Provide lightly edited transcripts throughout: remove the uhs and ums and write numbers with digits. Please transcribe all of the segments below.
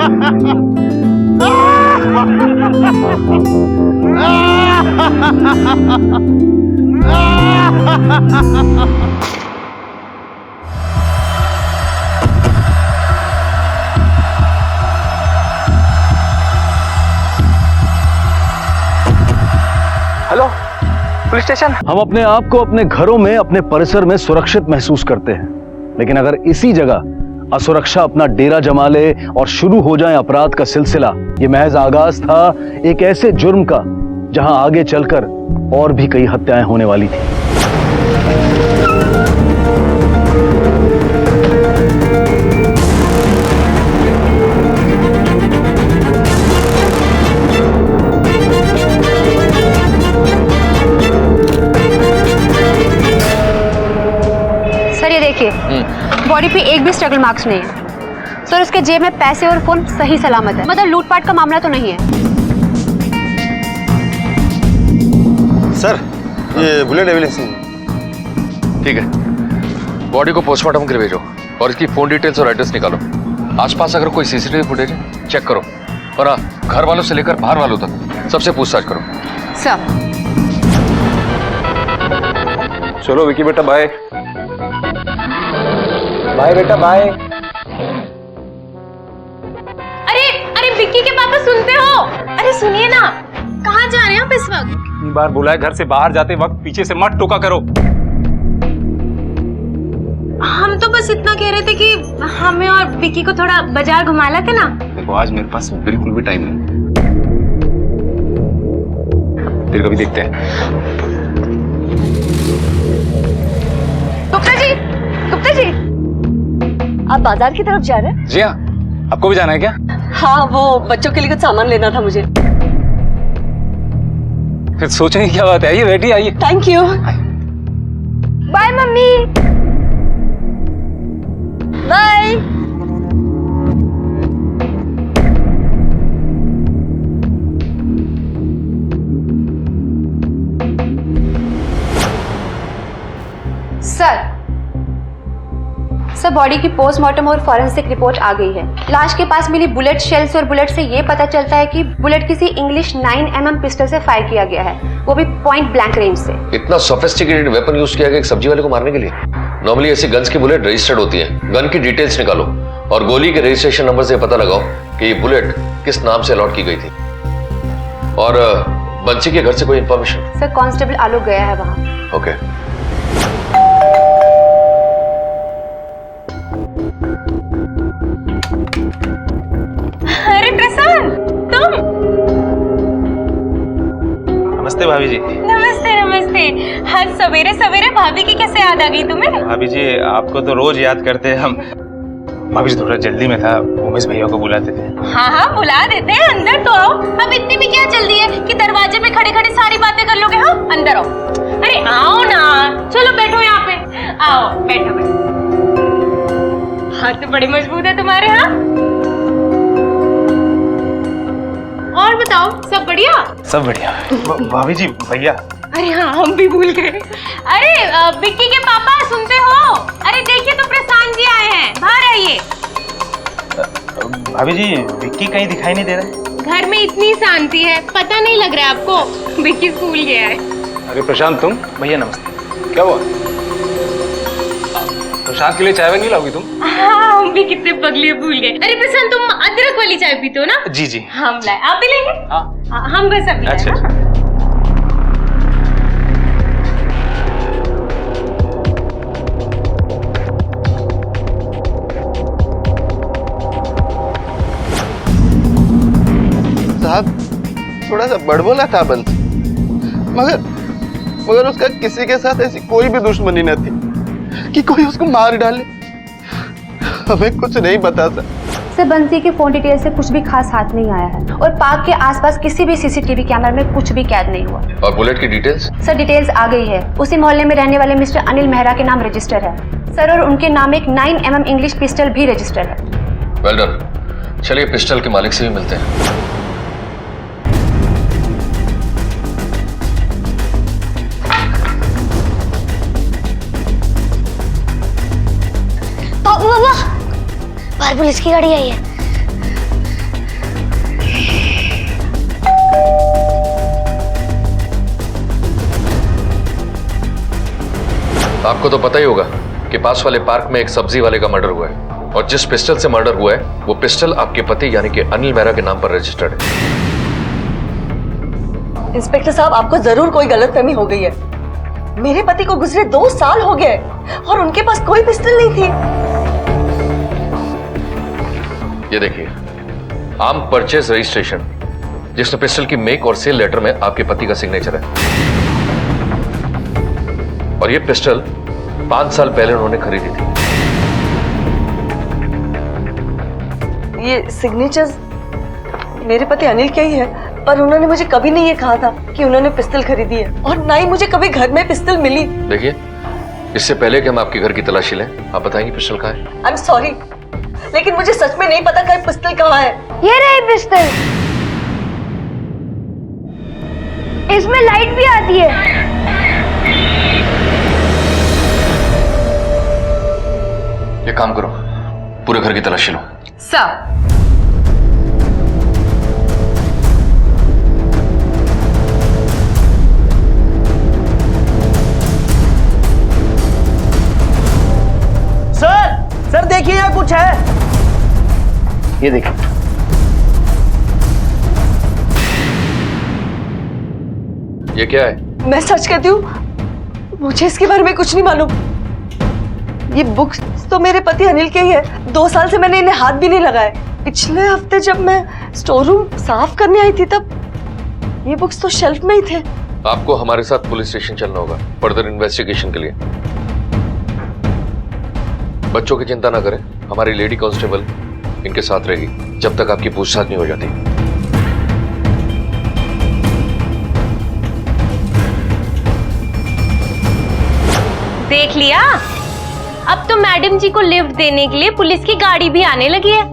Hello, police station. हम अपने आप को अपने घरों में, अपने परिसर में सुरक्षित महसूस करते हैं, लेकिन अगर इसी जगह असुरक्षा अपना डेरा जमा ले और शुरू हो जाए अपराध का सिलसिला, ये महज आगाज था एक ऐसे जुर्म का जहां आगे चलकर और भी कई हत्याएं होने वाली थी। सर ये देखिए, बॉडी पे एक भी स्ट्रगल मार्क्स नहीं है। सर उसके जेब में पैसे और फोन सही सलामत है, मतलब लूटपाट का मामला तो नहीं है। सर ये बुलेट एविडेंस ठीक है, बॉडी को पोस्टमार्टम के लिए भेजो और इसकी फोन डिटेल्स और एड्रेस निकालो। आसपास अगर कोई सीसीटीवी फुटेज है चेक करो, और हाँ, घर वालों से लेकर बाहर वालों तक सबसे पूछताछ करो। सर चलो विकी बेटा, बाय बाय बेटा बाय। अरे अरे विक्की के पापा सुनते हो? अरे सुनिए ना, कहाँ जा रहे हैं आप इस वक्त? कितनी बार बोला है घर से बाहर जाते वक्त पीछे से मत टोका करो। हम तो बस इतना कह रहे थे कि हमें और विक्की को थोड़ा बाजार घुमा लाते ना। देखो आज मेरे पास बिल्कुल भी टाइम नहीं, फिर कभी देखते हैं। गुप्ता जी, गुप्ता जी, आप बाजार की तरफ जा रहे हैं? जी हाँ, आपको भी जाना है क्या? हाँ, वो बच्चों के लिए कुछ सामान लेना था मुझे। फिर सोचने की क्या बात है, आइए बैठिए, आइए। Thank you. Bye mummy. Bye. Sir body की पोस्टमार्टम और फॉरेंसिक रिपोर्ट आ गई है। लाश के पास मिली बुलेट शेल्स और बुलेट से ये पता चलता है कि बुलेट किसी इंग्लिश 9mm पिस्टल से फायर किया गया है, वो भी पॉइंट ब्लैंक रेंज से। इतना सोफिस्टिकेटेड वेपन यूज किया गया एक सब्जी वाले को मारने के लिए? नॉर्मली ऐसी गन्स की बुलेट रजिस्टर्ड होती है। गन की डिटेल्स निकालो और गोली के रजिस्ट्रेशन नंबर से पता लगाओ कि ये बुलेट किस नाम से अलॉट की गई थी। और बंसी के घर से कोई इंफॉर्मेशन? सर कांस्टेबल आलोक गया है वहाँ। ओके। अरे प्रशांत, तुम? नमस्ते भाभी जी। नमस्ते नमस्ते। आज सवेरे सवेरे भाभी की कैसे याद आ गई तुम्हें? भाभी जी आपको तो रोज याद करते हैं हम। भाभी जी थोड़ा जल्दी में था, उमेश भैया को बुलाते थे। हाँ हाँ बुला देते हैं, अंदर तो आओ। अब इतनी भी क्या जल्दी है कि दरवाजे पे खड़े खड़े सारी बातें कर लोगे? हाँ अंदर आओ। अरे आओ ना, चलो बैठो यहाँ पे, आओ बैठो बैठो। हाथ तो बड़े मजबूत है तुम्हारे। हाँ और बताओ, सब बढ़िया? सब बढ़िया। भाभी जी भैया। अरे हाँ हम भी भूल गए। अरे विक्की के पापा सुनते हो? अरे देखिए तो प्रशांत जी आए हैं, बाहर आइए। भाभी जी विक्की कहीं दिखाई नहीं दे रहा? घर में इतनी शांति है, पता नहीं लग रहा है आपको? विक्की स्कूल गया है। अरे प्रशांत तुम? भैया नमस्ते। क्या हुआ? प्रशांत के लिए चाय नहीं लाओगी तुम? हाँ हम भी कितने पगले भूल गए। अरे प्रशांत तुम अदरक वाली चाय पीते हो ना? जी जी। हम लाए, आप भी लेंगे? हाँ हम बस अभी लाए। अच्छा। साहब थोड़ा सा बड़बोला था बंस, मगर उसका किसी के साथ ऐसी कोई भी दुश्मनी न थी कि कोई उसको मार डाले। हमें कुछ नहीं पता सर बंसी के फोन डिटेल से कुछ भी खास हाथ नहीं आया है और पार्क के आसपास किसी भी सीसीटीवी कैमरा में कुछ भी कैद नहीं हुआ। और बुलेट की डिटेल्स? सर डिटेल्स आ गई है। उसी मोहल्ले में रहने वाले मिस्टर अनिल मेहरा के नाम रजिस्टर है सर, और उनके नाम एक 9mm इंग्लिश पिस्टल भी रजिस्टर है। Well done. चलिए पिस्टल के मालिक से भी मिलते हैं। बाबा बाहर पुलिस की गाड़ी आई है। आपको तो पता ही होगा कि पास वाले पार्क में एक सब्जी वाले का मर्डर हुआ है, और जिस पिस्टल से मर्डर हुआ है वो पिस्टल आपके पति यानी कि अनिल मेहरा के नाम पर रजिस्टर्ड है। इंस्पेक्टर साहब, आपको जरूर कोई गलतफहमी हो गई है। मेरे पति को गुजरे 2 साल हो गए और उनके पास कोई पिस्टल नहीं थी। ये देखिए, आर्म परचेज रजिस्ट्रेशन जिसमें पिस्टल की मेक और सेल लेटर में आपके पति का सिग्नेचर है, और ये पिस्टल 5 साल पहले उन्होंने खरीदी थी। ये सिग्नेचर्स मेरे पति अनिल के ही है, पर उन्होंने मुझे कभी नहीं ये कहा था कि उन्होंने पिस्टल खरीदी है, और ना ही मुझे कभी घर में पिस्टल मिली। देखिए, इससे पहले कि हम आपके घर की तलाशी लें, आप बताएंगे पिस्टल कहाँ है? आई एम सॉरी, लेकिन मुझे सच में नहीं पता कि पिस्टल कहाँ है। ये रही पिस्टल, इसमें लाइट भी आती है। ये काम करो, पूरे घर की तलाशी लो। सर, सर देखिए यहाँ कुछ है। ये देखिए। ये क्या है? मैं सच कहती हूँ, मुझे इसके बारे में कुछ नहीं मालूम। ये बुक्स तो मेरे पति अनिल के ही है। 2 साल से मैंने इन्हें हाथ भी नहीं लगाए। पिछले हफ्ते जब मैं स्टोर रूम साफ करने आई थी तब ये बुक्स तो शेल्फ में ही थे। आपको हमारे साथ पुलिस स्टेशन चलना होगा फर्दर इन्वेस्टिगेशन के लिए। बच्चों की चिंता ना करें, हमारी लेडी कांस्टेबल इनके साथ रहेगी जब तक आपकी पूछताछ नहीं हो जाती। देख लिया, अब तो मैडम जी को लिफ्ट देने के लिए पुलिस की गाड़ी भी आने लगी है।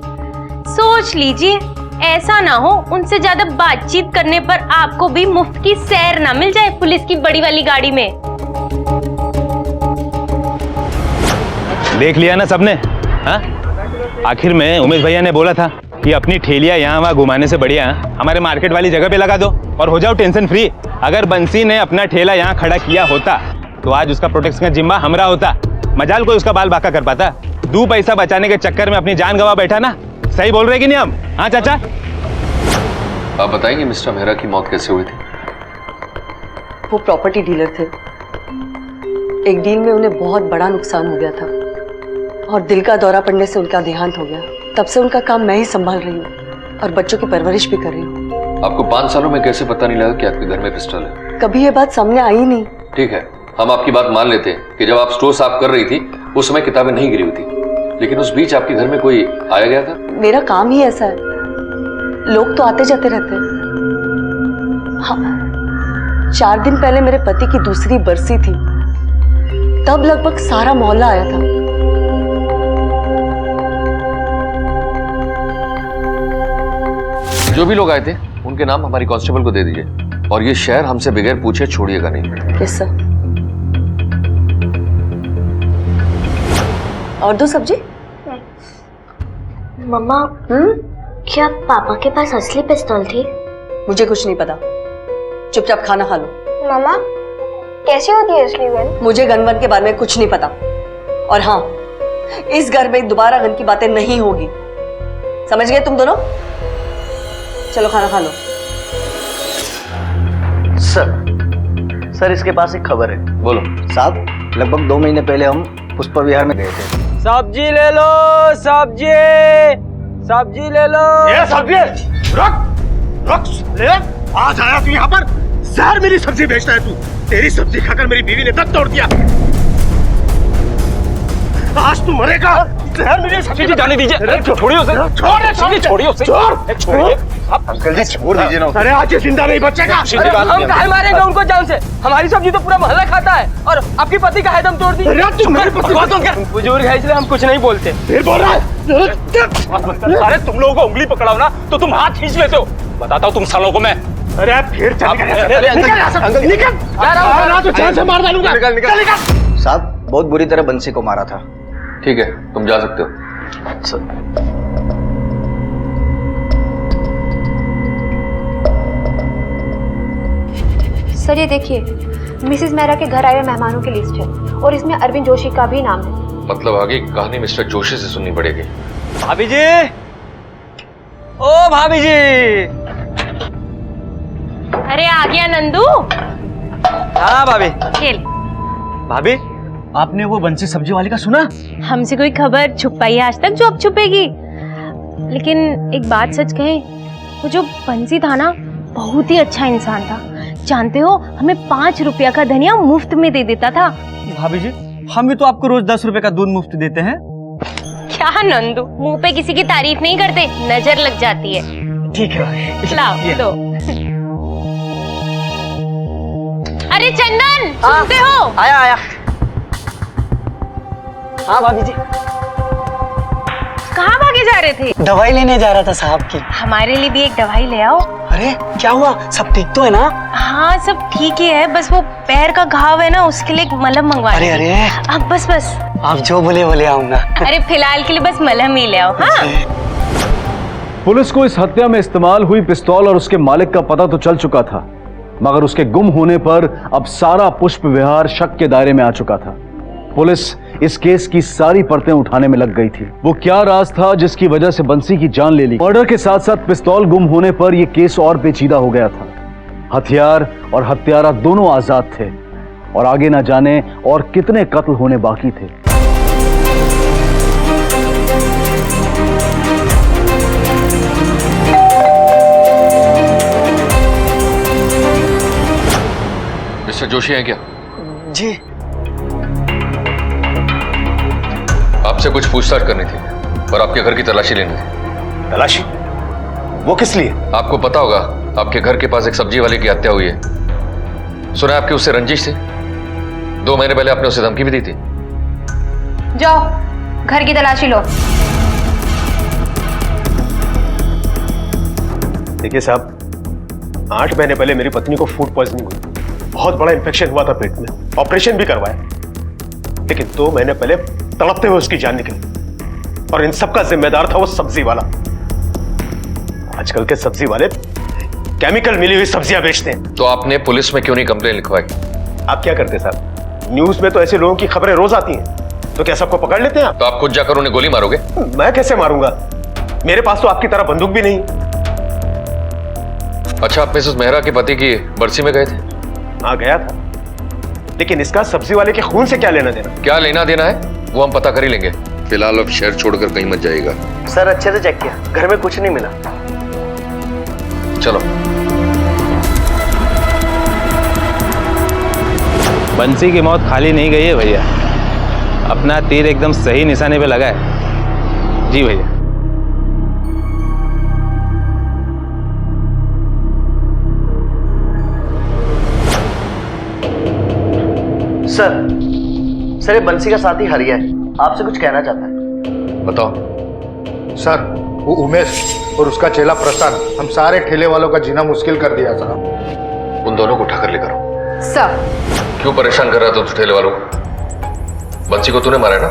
सोच लीजिए, ऐसा ना हो उनसे ज्यादा बातचीत करने पर आपको भी मुफ्त की सैर ना मिल जाए पुलिस की बड़ी वाली गाड़ी में। देख लिया ना सबने, हाँ? आखिर में उमेश भैया ने बोला था कि अपनी ठेलियां यहाँ वहाँ घुमाने से बढ़िया हमारे मार्केट वाली जगह पे लगा दो और हो जाओ टेंशन फ्री। अगर बंसी ने अपना ठेला यहाँ खड़ा किया होता तो आज उसका प्रोटेक्शन का जिम्मा हमरा होता। मजाल कोई उसका बाल बाका कर पाता। 2 पैसा बचाने के चक्कर में अपनी जान गवा बैठा ना। सही बोल रहे कि नहीं हम? हाँ चाचा, आप बताएंगे मिस्टर मेहरा की मौत कैसे हुई थी? वो प्रॉपर्टी डीलर थे। एक डील में उन्हें बहुत बड़ा नुकसान हो गया था और दिल का दौरा पड़ने से उनका देहांत हो गया। तब से उनका काम मैं ही संभाल रही हूँ और बच्चों की परवरिश भी कर रही हूँ। आपको 5 सालों में कैसे पता नहीं लगा कि आपके घर में पिस्टल है? कभी ये बात सामने आई नहीं। ठीक है, हम आपकी बात मान लेते हैं कि जब आप स्टोर साफ कर रही थी उस समय किताबें नहीं गिरी हुई थी, लेकिन उस बीच आपके घर में कोई आया गया था? मेरा काम ही ऐसा है, लोग तो आते जाते रहते हैं। हाँ, 4 दिन पहले मेरे पति की दूसरी बरसी थी, तब लगभग सारा मोहल्ला आया था। जो भी लोग आए थे उनके नाम हमारी कांस्टेबल को दे दीजिए, और ये शहर हमसे बगैर पूछे छोड़िएगा नहीं। Yes sir. और 2 सब्जी? मम्मा, क्या पापा के पास असली पिस्तौल थी? मुझे कुछ नहीं पता, चुपचाप खाना खा लो। मम्मा, कैसी होती है असली गन? मुझे गन वन के बारे में कुछ नहीं पता। और हाँ, इस घर में दोबारा गन की बातें नहीं होगी, समझ गए तुम दोनों? चलो खाना खा लो। सर इसके पास एक खबर है। बोलो साहब, लगभग 2 महीने पहले हम पुष्प विहार में गए थे। सब्जी ले लो, सब्जी सब्जी ले लो। ये सब्जी रख ले। आज आया तू यहाँ पर, जहर मेरी सब्जी बेचता है तू। तेरी सब्जी खाकर मेरी बीवी ने दम तोड़ दिया। आज तू मरेगा। जहर मेरी सब्जी जाने दीजिए। छोड़िए उसे, छोड़िए उसे, छोड़िए। अंकल जी छोड़ दीजिए ना। अरे आज ये जिंदा नहीं बचेगा। हम काहे मारेंगे उनको जान से? हमारी सब्जी तो पूरा मोहल्ला खाता है और आपके पति का है दम तोड़ दी। बुजुर्ग है इसलिए हम कुछ नहीं बोलते। फिर बोल रहा है। अरे तुम लोगों को उंगली पकड़ाओ ना तो तुम हाथ खींच लेते हो। बताता हूँ तुम सालों को मैं। अरे फिर निकल, जान से मार डालूंगा। निकल। साहब, बहुत बुरी तरह बंसी को मारा था। ठीक है, तुम जा सकते हो। सर ये देखिए, मिसेस मेहरा के घर आए हुए मेहमानों की लिस्ट है और इसमें अरविंद जोशी का भी नाम है। मतलब आगे की कहानी मिस्टर जोशी से सुननी पड़ेगी। भाभी जी, ओ भाभी जी। अरे आ गया नंदू। हाँ भाभी। खेल। भाभी, आपने वो बंसी सब्जी वाली का सुना? हमसे कोई खबर छुप पाई है आज तक जो अब छुपेगी? लेकिन एक बात सच कहें, वो जो बंसी था ना, बहुत ही अच्छा इंसान था। जानते हो, हमें 5 रुपया का धनिया मुफ्त में दे देता था। भाभी जी, हम भी तो आपको रोज 10 रुपए का दूध मुफ्त देते हैं। क्या नंदू, मुंह पे किसी की तारीफ नहीं करते, नजर लग जाती है। ठीक है, लाओ दो। अरे चंदन, सुनते हो? आया आया। हाँ भाभी जी। कहाँ भागे जा रहे थे? दवाई लेने जा रहा था साहब की। हमारे लिए भी एक दवाई ले आओ। अरे क्या हुआ, सब ठीक तो है ना? हाँ सब ठीक ही है, बस वो पैर का घाव है ना, उसके लिए एक मलहम मंगवा। अरे अरे, अब बस आप जो बोले आऊंगा। अरे फिलहाल के लिए बस मलहम ही ले आओ। हाँ पुलिस को इस हत्या में इस्तेमाल हुई पिस्तौल और उसके मालिक का पता तो चल चुका था, मगर उसके गुम होने पर अब सारा पुष्प विहार शक के दायरे में आ चुका था। पुलिस इस केस की सारी परतें उठाने में लग गई थी। वो क्या राज था जिसकी वजह से बंसी की जान ले ली? मर्डर के साथ साथ पिस्तौल गुम होने पर यह केस और पेचीदा हो गया था। हथियार और हत्यारा दोनों आजाद थे और आगे ना जाने और कितने कत्ल होने बाकी थे। मिस्टर जोशी हैं क्या? जी। आपसे कुछ पूछताछ करनी थी और आपके घर की तलाशी लेनी थी। तलाशी? वो किस लिए? आपको पता होगा, आपके घर के पास एक सब्जी वाले की हत्या हुई है। सुना है आपकी उससे रंजिश थी। 2 महीने पहले आपने उसे धमकी भी दी थी। जाओ घर की तलाशी लो। देखिए साहब, 8 महीने पहले मेरी पत्नी को फूड पॉइजनिंग हुई। बहुत बड़ा इन्फेक्शन हुआ था पेट में, ऑपरेशन भी करवाया, लेकिन 2 महीने पहले तड़पते हुए उसकी जान निकली और इन सब का जिम्मेदार था वो सब्जी वाला। आजकल के सब्जी वाले केमिकल मिली हुई सब्जियां बेचते हैं। तो आपने पुलिस में क्यों नहीं कंप्लेन लिखवाई? आप क्या करते साहब, न्यूज में तो ऐसे लोगों की खबरें रोज आती हैं, तो क्या सबको पकड़ लेते हैं आप? तो आप खुद जाकर उन्हें गोली मारोगे? मैं कैसे मारूंगा, मेरे पास तो आपकी तरह बंदूक भी नहीं। अच्छा, आप मिसेस मेहरा के पति की बरसी में गए थे? हाँ गया था, लेकिन इसका सब्जी वाले के खून से क्या लेना देना? क्या लेना देना है वो हम पता कर ही लेंगे। फिलहाल अब शहर छोड़कर कहीं मत जाइएगा। सर अच्छे से चेक किया, घर में कुछ नहीं मिला। चलो। बंसी की मौत खाली नहीं गई है भैया, अपना तीर एकदम सही निशाने पे लगा है। जी भैया। सर ये बंसी का साथी हरिया है, आपसे कुछ कहना चाहता है। बताओ। सर वो उमेश और उसका चेला प्रशांत हम सारे ठेले वालों का जीना मुश्किल कर दिया साहब। उन दोनों को उठाकर लेकर आओ। सर क्यों परेशान कर रहा था तू ठेले वालों को? बंसी को तूने मारा ना?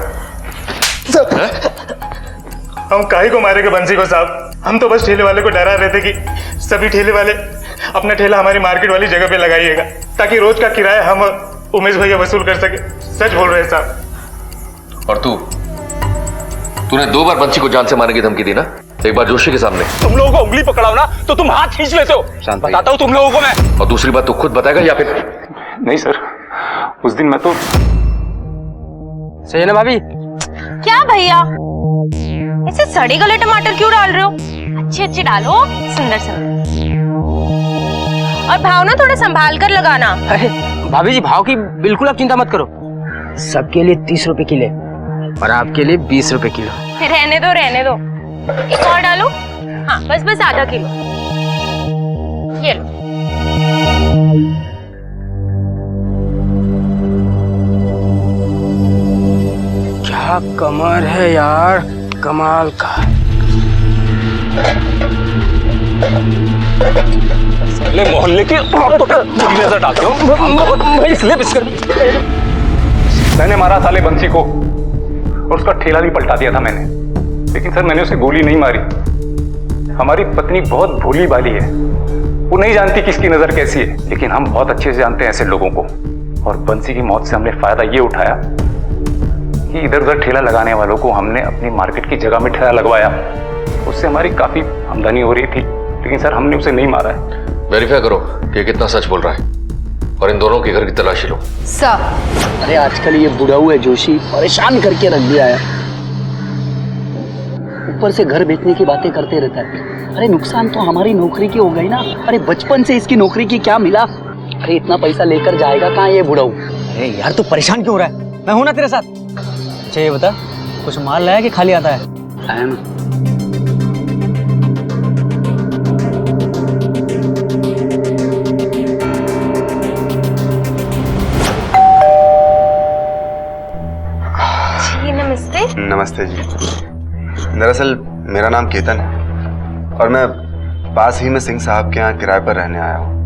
हम काहे को मारेंगे बंसी को साहब? हम तो बस ठेले वाले को डरा रहे थे कि सभी ठेले वाले अपना ठेला हमारी मार्केट वाली जगह पे लगाइएगा, ताकि रोज का किराया हम उमेश भैया वसूल कर सके। सच बोल रहे हैं साहब। और तूने 2 बार बंसी को जान से मारने की धमकी दी ना? एक बार जोशी के सामने। तुम लोगों को उंगली पकड़ाओ ना तो तुम हाथ खींच लेते हो। बताता हूँ तुम लोगों को मैं। और दूसरी बात तू खुद बताएगा या फिर? नहीं सर, उस दिन मैं तो। सही है ना भाभी? क्या भैया, ऐसे सड़े गले टमाटर क्यों डाल रहे हो? अच्छे अच्छे डालो, सुंदर सुंदर। और भाव ना थोड़ा संभाल कर लगाना। अरे भाभी जी, भाव की बिल्कुल आप चिंता मत करो। सबके लिए 30 रुपए किलो और आपके लिए 20 रुपए किलो। रहने दो रहने दो, एक और डालो। हाँ बस आधा किलो। ये लो। क्या कमर है यार, कमाल का। मोहल्ले की नजर डालते हो। मैंने मारा साले बंसी को और उसका ठेला भी पलटा दिया था मैंने, लेकिन सर मैंने उसे गोली नहीं मारी। हमारी पत्नी बहुत भोली भाली है, वो नहीं जानती किसकी नजर कैसी है, लेकिन हम बहुत अच्छे से जानते हैं ऐसे लोगों को। और बंसी की मौत से हमने फायदा ये उठाया कि इधर उधर ठेला लगाने वालों को हमने अपनी मार्केट की जगह में ठेला लगवाया। उससे हमारी काफी आमदनी हो रही थी, लेकिन सर हमने उसे नहीं मारा है। वेरीफाई करो कि कितना सच बोल रहा है और इन दोनों के घर की तलाशी लो। सर, अरे आजकल ये बुढ़ाऊ है जोशी, परेशान करके रख दिया है। ऊपर से घर बेचने की बातें करते रहता है। अरे नुकसान तो हमारी नौकरी की हो गई ना। अरे बचपन से इसकी नौकरी की क्या मिला? अरे इतना पैसा लेकर जाएगा कहाँ ये बुढ़ाऊ? अरे यार तू परेशान क्यों हो रहा है? मैं हूं ना तेरे साथ। अच्छा ये बता, कुछ माल लाया कि खाली आता है? आया ना। जी नमस्ते। नमस्ते जी। दरअसल मेरा नाम केतन है और मैं पास ही में सिंह साहब के यहाँ किराए पर रहने आया हूँ।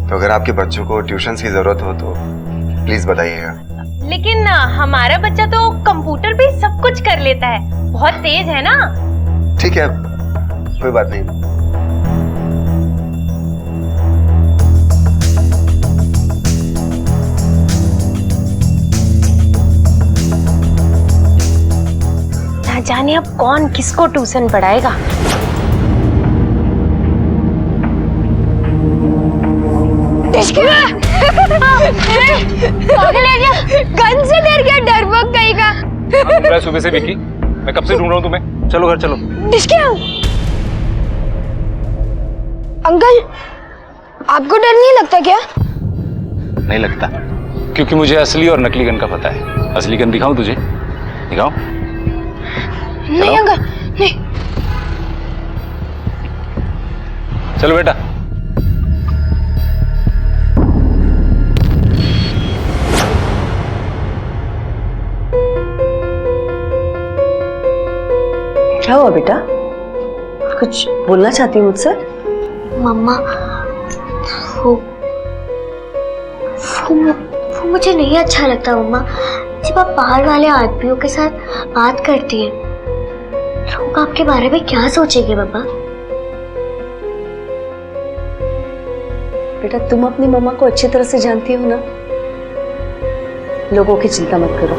तो अगर आपके बच्चों को ट्यूशन की जरूरत हो तो प्लीज बताइएगा। लेकिन हमारा बच्चा तो कंप्यूटर भी सब कुछ कर लेता है, बहुत तेज है ना। ठीक है, कोई बात नहीं। ना जाने अब कौन किसको ट्यूशन पढ़ाएगा। गन से डर गया, डरपोक कहीं का। सुबह से विकी, मैं कब से ढूंढ रहा हूँ तुम्हें। चलो घर चलो। अंकल, आपको डर नहीं लगता क्या? नहीं लगता, क्योंकि मुझे असली और नकली गन का पता है। असली गन दिखाऊं तुझे? दिखाऊं? नहीं अंकल, नहीं। चलो बेटा। क्या हुआ बेटा? कुछ बोलना चाहती हूँ मुझसे? मम्मा, वो मुझे नहीं अच्छा लगता मम्मा। जब आप बाहर वाले आदमियों के साथ बात करती हैं, लोग आपके बारे में क्या सोचेंगे पापा? बेटा तुम अपनी मम्मा को अच्छी तरह से जानती हो ना। लोगों की चिंता मत करो,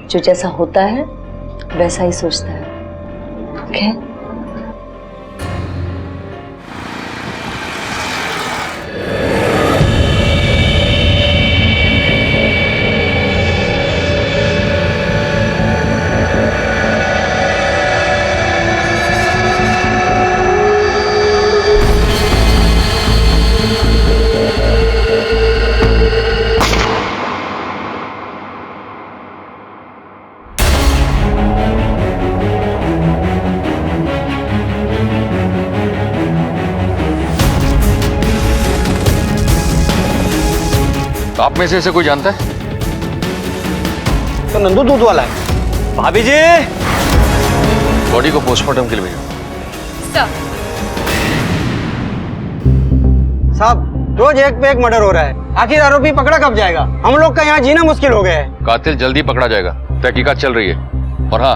जो जैसा होता है वैसा ही सोचता है। ओके? आप में से इसे कोई जानता है? तो नंदू दूध वाला है। भाभी जी, बॉडी को पोस्टमार्टम के लिए भेजो। साहब रोज एक पे एक मर्डर हो रहा है, आखिर आरोपी पकड़ा कब जाएगा? हम लोग का यहाँ जीना मुश्किल हो गया है। कातिल जल्दी पकड़ा जाएगा, तहकीकात चल रही है। और हाँ,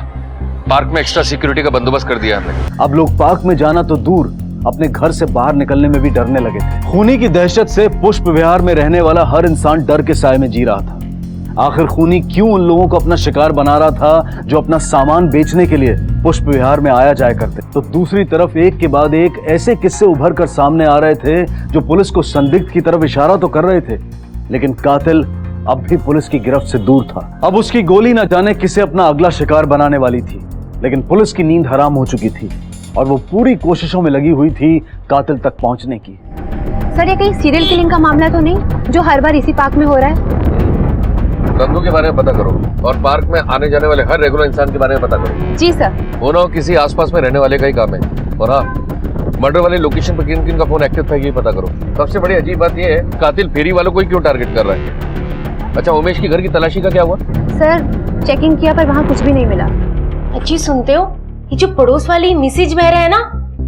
पार्क में एक्स्ट्रा सिक्योरिटी का बंदोबस्त कर दिया हमने। अब लोग पार्क में जाना तो दूर, अपने घर से बाहर निकलने में भी डरने लगे थे। खूनी की दहशत से पुष्प विहार में रहने वाला हर इंसान डर के साए में जी रहा था। आखिर खूनी क्यों उन लोगों को अपना शिकार बना रहा था जो अपना सामान बेचने के लिए पुष्प विहार में आया जाया करते? तो दूसरी तरफ एक के बाद एक ऐसे किस्से उभर कर सामने आ रहे थे जो पुलिस को संदिग्ध की तरफ इशारा तो कर रहे थे, लेकिन कातिल अब भी पुलिस की गिरफ्त से दूर था। अब उसकी गोली न जाने किसे अपना अगला शिकार बनाने वाली थी, लेकिन पुलिस की नींद हराम हो चुकी थी और वो पूरी कोशिशों में लगी हुई थी कातिल तक पहुंचने की। सर ये कहीं सीरियल किलिंग का मामला तो नहीं जो हर बार इसी पार्क में हो रहा है? नंदू के बारे में पता करो और पार्क में आने जाने वाले हर रेगुलर इंसान के बारे में पता करो। जी सर। वो ना किसी आसपास में रहने वाले का ही काम है। और हाँ, मर्डर वाले लोकेशन पर किन किन का फोन एक्टिव था ये पता करो। सबसे बड़ी अजीब बात ये है, कातिल फेरी वालों को ही क्यों टारगेट कर रहा है? अच्छा, उमेश की घर की तलाशी का क्या हुआ? सर चेकिंग किया पर वहाँ कुछ भी नहीं मिला। अच्छी सुनते हो, ये जो पड़ोस वाली मिसिज मेहरा है ना,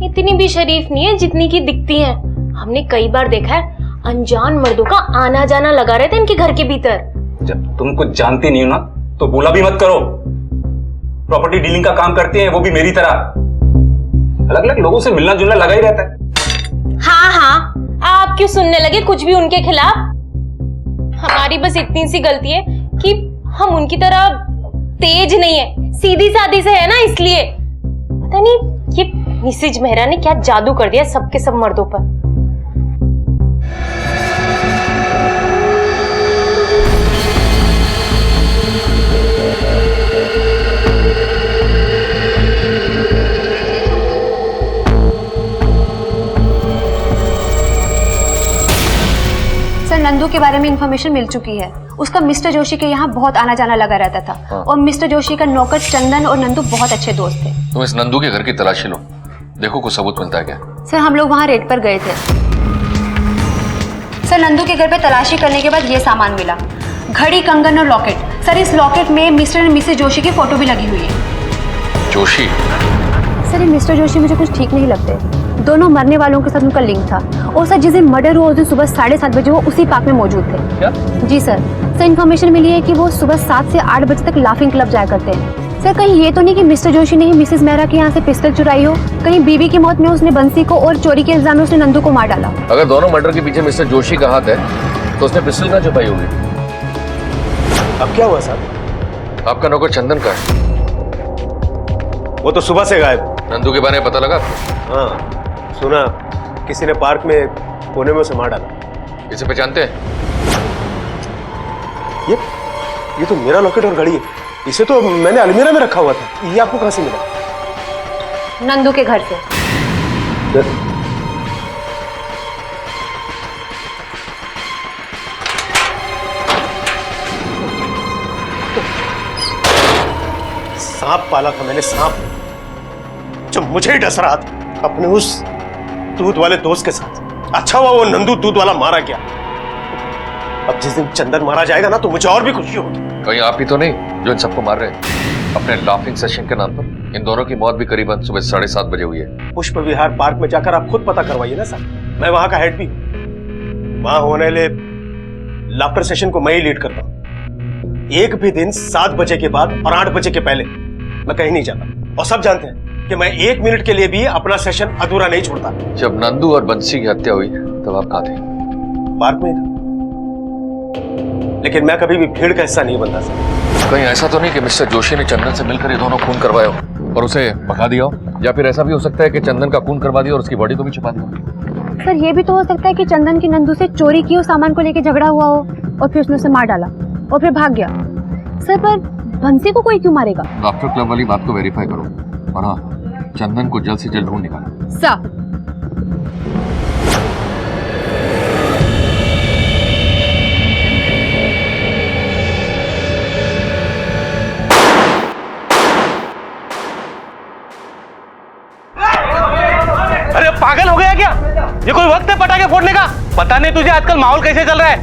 इतनी भी शरीफ नहीं है जितनी की दिखती है। हमने कई बार देखा है, अनजान मर्दों का आना जाना लगा रहता है इनके घर के भीतर। जब तुम कुछ जानती नहीं हो ना तो बोला भी मत करो। प्रॉपर्टी डीलिंग का काम करते हैं, वो भी मेरी तरह। अलग अलग लोगों से मिलना जुलना लगा ही रहता है। हाँ हाँ, आप क्यों सुनने लगे कुछ भी उनके खिलाफ? हमारी बस इतनी सी गलती है कि हम उनकी तरह तेज नहीं है, सीधी सादी से है ना, इसलिए। पता नहीं ये मिसेज मेहरा ने क्या जादू कर दिया सबके सब मर्दों पर। सर, नंदू के बारे में इंफॉर्मेशन मिल चुकी है। उसका मिस्टर जोशी के यहाँ बहुत आना जाना लगा रहता था। हाँ। और मिस्टर जोशी का नौकर चंदन और नंदू बहुत अच्छे दोस्त थे। तुम इस नंदू के घर की तलाशी लो, देखो कुछ सबूत मिलता है क्या। सर, हम लोग वहाँ रेड पर गए थे। सर, नंदू के घर पे तलाशी करने के बाद ये सामान मिला, घड़ी, कंगन और लॉकेट। सर, इस लॉकेट में मिस्टर और मिसेज जोशी की फोटो भी लगी हुई है। जोशी? सर, ये मिस्टर जोशी मुझे कुछ ठीक नहीं लगते। दोनों मरने वालों के साथ उनका लिंक था। और सर, जिस दिन मर्डर हुआ उस दिन सुबह 7:30 बजे वो उसी पार्क में मौजूद थे। क्या? जी सर। सर, इन्फॉर्मेशन मिली है कि वो सुबह 7 से 8 बजे तक लाफिंग क्लब जाया करते हैं। सर, कहीं ये तो नहीं कि मिस्टर जोशी ने ही मिसेज मेहरा के यहाँ से पिस्टल चुराई हो? कहीं बीवी की मौत में उसने बंसी को और चोरी के इल्जाम में उसने नंदू को मार डाला? अगर दोनों मर्डर के पीछे मिस्टर जोशी का हाथ है तो उसने पिस्टल ना छुपाई होगी। अब क्या हुआ साहब? आपका नौकर चंदन का है, वो तो सुबह से गायब। नंदू के बारे में पता लगा आपको? हाँ, सुना किसी ने पार्क में कोने में उसे मार डाला। इसे पहचानते हैं? ये तो मेरा लॉकेट और घड़ी है। इसे तो मैंने अलमीरा में रखा हुआ था। ये आपको कहां से मिला? नंदू के घर से। सांप पाला था मैंने, सांप जो मुझे ही डस रहा था अपने उस दूध वाले दोस्त के साथ। अच्छा हुआ वो नंदू दूध वाला मारा गया। अब जिस दिन चंदन मारा जाएगा ना तो मुझे और भी खुशी होगी। कहीं आप ही तो नहीं जो इन सबको मार रहे हैं अपने लाफिंग सेशन के नाम पर? इन दोनों की मौत भी करीबन सुबह 7:30 बजे हुई है। पुष्प विहार पार्क में जाकर आप खुद पता करवाइए ना सर, मैं वहां का हेड भी हूं। वहां होने ले लाफ्टर सेशन को मैं ही लीड करता हूं। एक भी दिन 7 बजे के बाद और 8 बजे के पहले मैं कहीं नहीं जाता। और सब जानते हैं कि मैं 1 मिनट के लिए भी अपना सेशन अधूरा नहीं छोड़ता। जब नंदू और बंसी की हत्या हुई तब आप कहाँ थे? पार्क में था, लेकिन मैं कभी भी भीड़ का हिस्सा नहीं बनता सर। कहीं ऐसा तो नहीं कि मिस्टर जोशी ने चंदन से मिलकर ये दोनों खून करवाया हो और उसे भगा दिया हो? या फिर ऐसा भी हो सकता है कि चंदन का खून करवा दिया और उसकी बॉडी को भी छुपा दिया? सर, ये भी तो हो सकता है कि चंदन की नंदू से चोरी की हो सामान को लेकर झगड़ा हुआ हो और फिर उसने उसे मार डाला और फिर भाग गया। सर, पर बंसी को कोई क्यों मारेगा? डॉक्टर क्लब वाली बात को वेरीफाई करो और हाँ, चंदन को जल्द से जल्द ढूंढ निकालो। सर, अरे पागल हो गया क्या? ये कोई वक्त है पटाखे फोड़ने का? पता नहीं तुझे आजकल माहौल कैसे चल रहा है?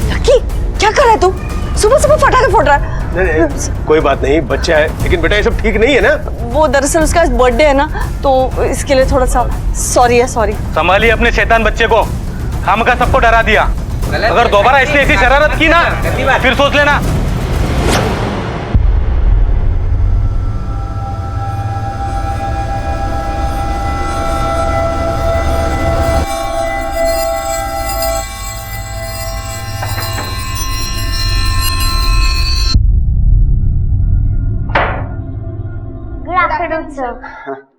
लकी, क्या कर रहा है तू? सुबह सुबह पटाखे फोड़ रहा है। नहीं, कोई बात नहीं, बच्चा है। लेकिन बेटा ये सब ठीक नहीं है ना? वो दरअसल उसका बर्थडे है ना, तो इसके लिए थोड़ा सा सॉरी है। सॉरी। संभालिए अपने शैतान बच्चे को, हमका सबको डरा दिया। अगर दोबारा इसने ऐसी शरारत की ना फिर सोच लेना।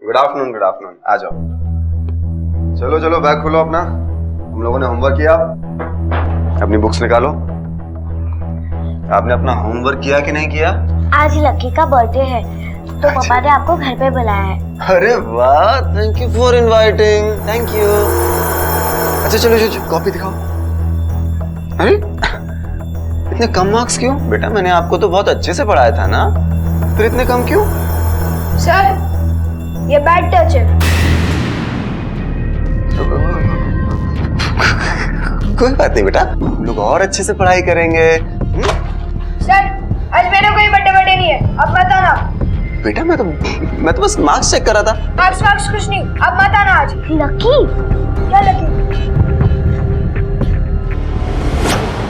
Good afternoon, good afternoon. आ जाओ, चलो चलो बैग खोलो अपना। हम लोगों ने होमवर्क किया, अपनी बुक्स निकालो। आपने अपना होमवर्क किया कि नहीं किया? आज लकी का बर्थडे है तो पापा ने आपको घर पे बुलाया है। अरे वाह, thank you for inviting. Thank you. अच्छा चलो चलो कॉपी दिखाओ। अरे इतने कम मार्क्स क्यों? बेटा मैंने आपको तो बहुत अच्छे से पढ़ाया था ना, फिर इतने कम क्यों? सर, ये बैड टच है। कोई बात नहीं बेटा, हम लोग और अच्छे से पढ़ाई करेंगे। सर, आज मेरे कोई बर्थडे नहीं है, अब मत आना। बेटा मैं तो बस मार्क्स चेक कर रहा था। मार्क्स कुछ नहीं, अब मत आना आज। लकी? क्या लकी?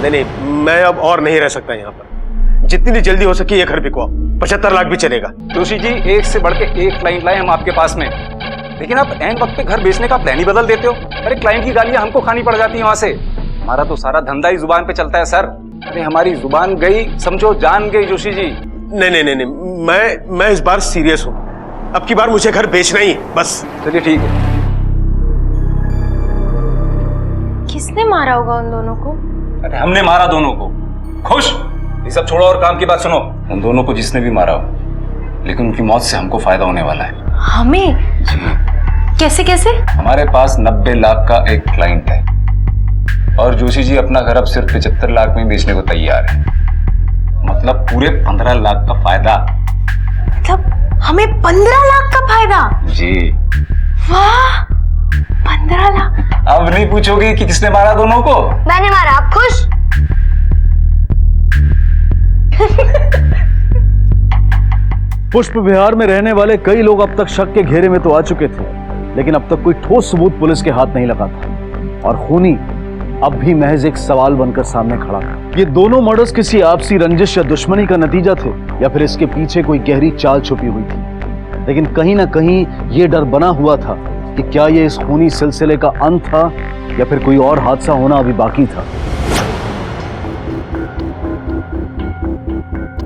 नहीं, मैं अब और नहीं रह सकता यहाँ पर। जितनी जल्दी हो सके ये घर बिकवाओ, 75 लाख भी चलेगा। जोशी जी, एक से बढ़ के एक क्लाइंट लाए हम आपके पास में, लेकिन आप एन वक्त पे घर बेचने का प्लान ही बदल देते हो। अरे क्लाइंट की गालियां हमको खानी पड़ जाती है वहां से। हमारा तो सारा धंधा ही जुबान पे चलता है सर। अरे हमारी जुबान गई समझो जान गई जोशी जी। नहीं नहीं नहीं नहीं, मैं इस बार सीरियस हूँ। अब की बार मुझे घर बेचना ही है बस। चलिए ठीक है। किसने मारा होगा उन दोनों को? अरे हमने मारा दोनों को। खुश? ये सब छोड़ो और काम की बात सुनो। उन दोनों को जिसने भी मारा हो, लेकिन उनकी मौत से हमको फायदा होने वाला है। हमें? कैसे कैसे? हमारे पास 90 लाख का एक क्लाइंट है और जोशी जी अपना घर अब सिर्फ 75 लाख में बेचने को तैयार है। मतलब पूरे 15 लाख का फायदा। मतलब हमें 15 लाख का फायदा? जी। वाह, 15 लाख। अब नहीं पूछोगे कि किसने मारा दोनों को? मैंने मारा। आप खुश? पुष्प विहार में रहने वाले कई लोग अब तक शक के घेरे में तो आ चुके थे, लेकिन अब तक कोई ठोस सबूत पुलिस के हाथ नहीं लगा था और खूनी अब भी महज एक सवाल बनकर सामने खड़ा था। ये दोनों मर्डर्स किसी आपसी रंजिश या दुश्मनी का नतीजा थे या फिर इसके पीछे कोई गहरी चाल छुपी हुई थी। लेकिन कहीं ना कहीं ये डर बना हुआ था कि क्या ये इस खूनी सिलसिले का अंत था या फिर कोई और हादसा होना अभी बाकी था।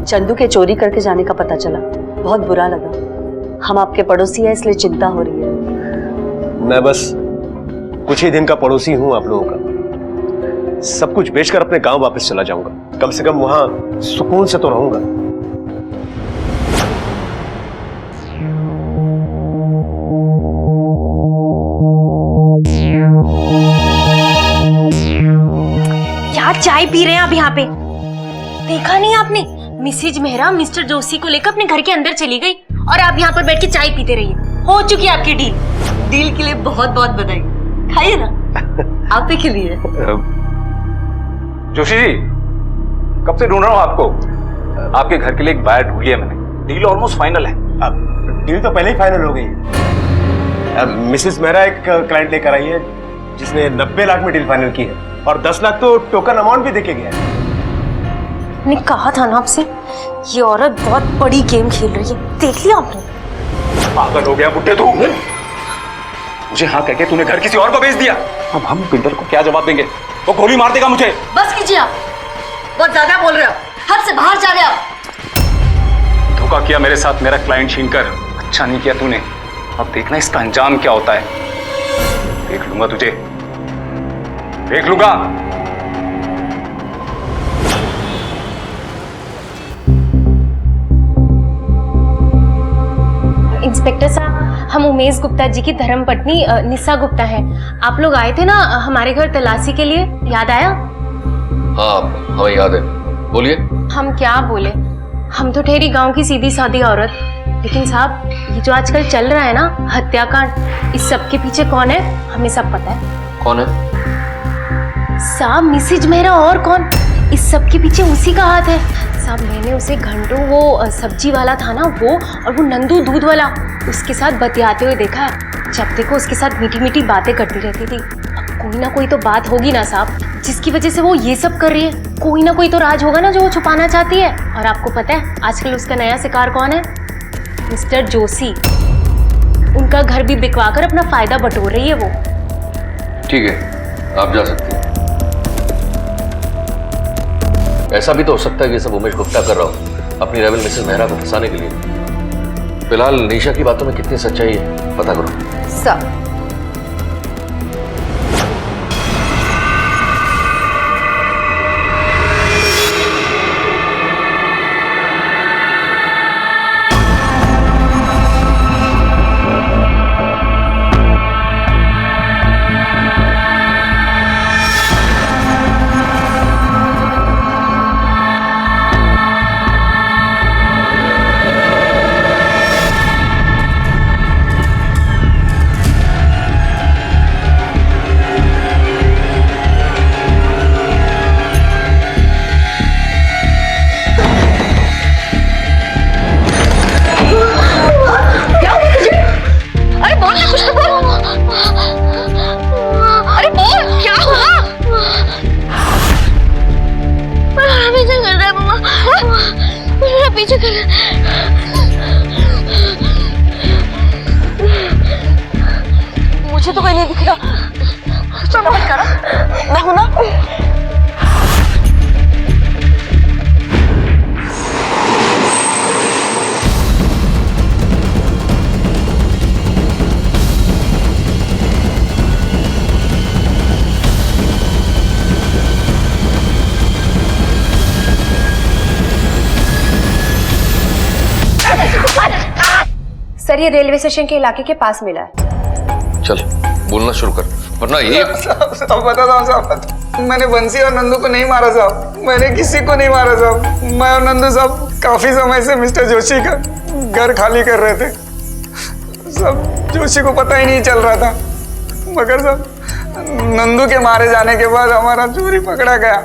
चंदू के चोरी करके जाने का पता चला, बहुत बुरा लगा। हम आपके पड़ोसी हैं इसलिए चिंता हो रही है। मैं बस कुछ ही दिन का पड़ोसी हूं आप लोगों का। सब कुछ बेचकर अपने गांव वापस चला जाऊंगा। कम से कम वहां सुकून से तो रहूंगा। क्या चाय पी रहे हैं आप यहाँ पे? देखा नहीं आपने? मिसेज मेहरा मिस्टर जोशी को लेकर अपने घर के अंदर चली गई और आप यहाँ पर बैठ के चाय पीते रहिए। हो चुकी है आपकी डील। डील के लिए बहुत बहुत बधाई। खाइए ना, आप ही के लिए। जोशी जी, कब से ढूंढ रहा हूँ आपको। आपके घर के लिए एक बायर ढूंढ लिया मैंने। डील ऑलमोस्ट फाइनल है। अब डील तो पहले ही फाइनल हो गई है। मिसेस मेहरा एक क्लाइंट लेकर आई है जिसने 90 लाख में डील फाइनल की है और 10 लाख तो टोकन अमाउंट भी देके गया है। मैंने कहा था ना आपसे, ये औरत बहुत बड़ी गेम खेल रही है। देख लिया आपने? पागल हो गया बुड्ढे तू। मुझे हाँ कह के तूने घर किसी और को बेच दिया। अब हम बिल्डर को क्या जवाब देंगे? वो गोली मार देगा मुझे। बस कीजिए आप, बहुत ज्यादा बोल रहे हो। हद से बाहर जा रहे हो आप। धोखा किया मेरे साथ, मेरा क्लाइंट छीनकर। अच्छा नहीं किया तूने। अब देखना इसका अंजाम क्या होता है। देख लूंगा तुझे, देख लूंगा। इंस्पेक्टर साहब, हम उमेश गुप्ता जी की धर्मपत्नी निशा गुप्ता हैं। आप लोग आए थे ना हमारे घर तलाशी के लिए, याद आया? हाँ हमें याद है, बोलिए। हम क्या बोले, हम तो ठहरी गांव की सीधी सादी औरत। लेकिन साहब, ये जो आजकल चल रहा है ना हत्याकांड, इस सब के पीछे कौन है हमें सब पता है। कौन है? साहब मिसेज मेहरा, और कौन? इस सब के पीछे उसी का हाथ है साहब। मैंने उसे घंटों, वो सब्जी वाला था ना वो, और वो नंदू दूध वाला, उसके साथ बतियाते हुए देखा है। जब देखो उसके साथ मीठी मीठी बातें करती रहती थी। कोई ना कोई तो बात होगी ना साहब, जिसकी वजह से वो ये सब कर रही है। कोई ना कोई तो राज होगा ना जो वो छुपाना चाहती है। और आपको पता है आजकल उसका नया शिकार कौन है? मिस्टर जोशी। उनका घर भी बिकवा कर अपना फायदा बटोर रही है वो। ठीक है, आप जा सकते हैं। ऐसा भी तो हो सकता है कि सब उमेश गुप्ता कर रहा हो अपनी रेबल मिसेस मेहरा को फंसाने के लिए। फिलहाल निशा की बातों में कितनी सच्चाई है पता करो। सर, सर ये रेलवे स्टेशन के इलाके के पास मिला है। चल बोलना शुरू कर, वरना ये साहब बता साहब, मैंने बंसी और नंदू को नहीं मारा साहब, मैंने किसी को नहीं मारा साहब। मैं और नंदू साहब काफी समय से मिस्टर जोशी का घर खाली कर रहे थे साहब। जोशी को पता ही नहीं चल रहा था, मगर साहब नंदू के मारे जाने के बाद हमारा चोरी पकड़ा गया।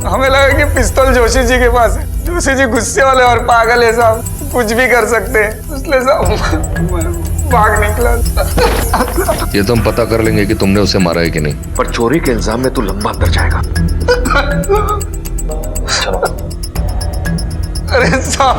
हमें लगा कि पिस्तौल जोशी जी के पास है। जोशी जी गुस्से वाले और पागल है साहब, कुछ भी कर सकते हैं, इसलिए साहब भाग निकला। ये तो हम पता कर लेंगे कि तुमने उसे मारा है कि नहीं, पर चोरी के इल्जाम में तू लंबा अंदर जाएगा। चलो। अरे साहब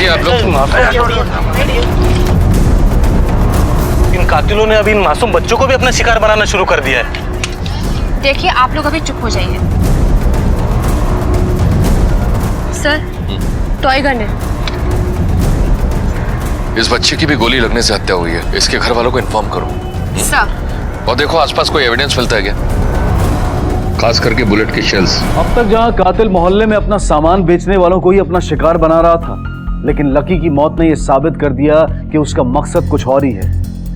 आप लोग इन कातिलों ने अभी इन मासूम बच्चों को भी अपना शिकार बनाना शुरू कर दिया है। देखिए आप लोग अभी चुप हो जाइए। सर टॉय गन है। इस बच्चे की भी गोली लगने से हत्या हुई है, इसके घर वालों को इन्फॉर्म करो। सर और देखो आसपास कोई एविडेंस मिलता है क्या, खास करके बुलेट के शेल्स। अब तक जहां कातिल मोहल्ले में अपना सामान बेचने वालों को ही अपना शिकार बना रहा था, लेकिन लकी की मौत ने यह साबित कर दिया कि उसका मकसद कुछ और ही है,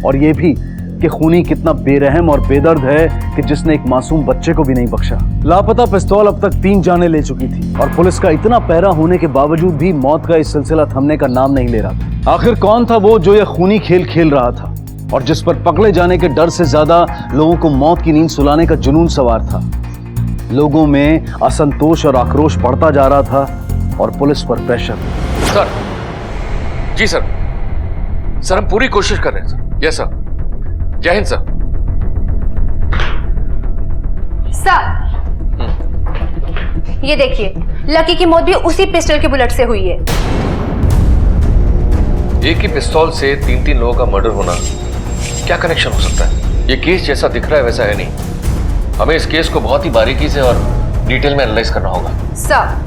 और यह भी कि खूनी कितना बेरहम और बेदर्द है कि जिसने एक मासूम बच्चे को भी नहीं बख्शा। लापता पिस्तौल अब तक 3 जानें ले चुकी थी और पुलिस का इतना पहरा होने के बावजूद भी मौत का इस सिलसिला थमने का नाम नहीं ले रहा था। आखिर कौन था वो जो यह खूनी खेल खेल रहा था और जिस पर पकड़े जाने के डर से ज्यादा लोगों को मौत की नींद सुलाने का जुनून सवार था। लोगों में असंतोष और आक्रोश बढ़ता जा रहा था और पुलिस पर प्रेशर। सर जी सर हम पूरी कोशिश कर रहे हैं सर। यस सर, जय हिंद सर। सर ये देखिए लकी की मौत भी उसी पिस्टल के बुलेट से हुई है। एक ही पिस्तौल से 3 लोगों का मर्डर होना क्या कनेक्शन हो सकता है? ये केस जैसा दिख रहा है वैसा है नहीं। हमें इस केस को बहुत ही बारीकी से और डिटेल में एनालाइज करना होगा। सर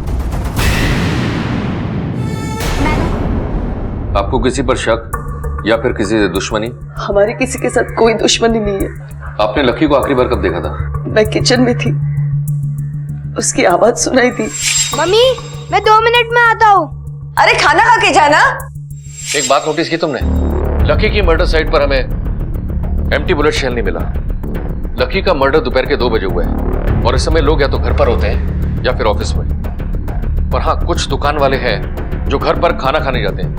आपको किसी पर शक या फिर किसी से दुश्मनी? हमारी किसी के साथ कोई दुश्मनी नहीं है। आपने लकी को आखिरी बार कब देखा था? मैं किचन में थी, उसकी आवाज सुनाई थी। मम्मी मैं 2 मिनट में आता हूँ। अरे खाना खा के जाना। एक बात नोटिस की तुमने? लकी की मर्डर साइट पर हमें एम्प्टी बुलेट शेल नहीं मिला। लकी का मर्डर दोपहर के 2 बजे हुआ है और इस समय लोग या तो घर पर होते हैं या फिर ऑफिस में। पर हाँ, कुछ दुकान वाले हैं जो घर पर खाना खाने जाते हैं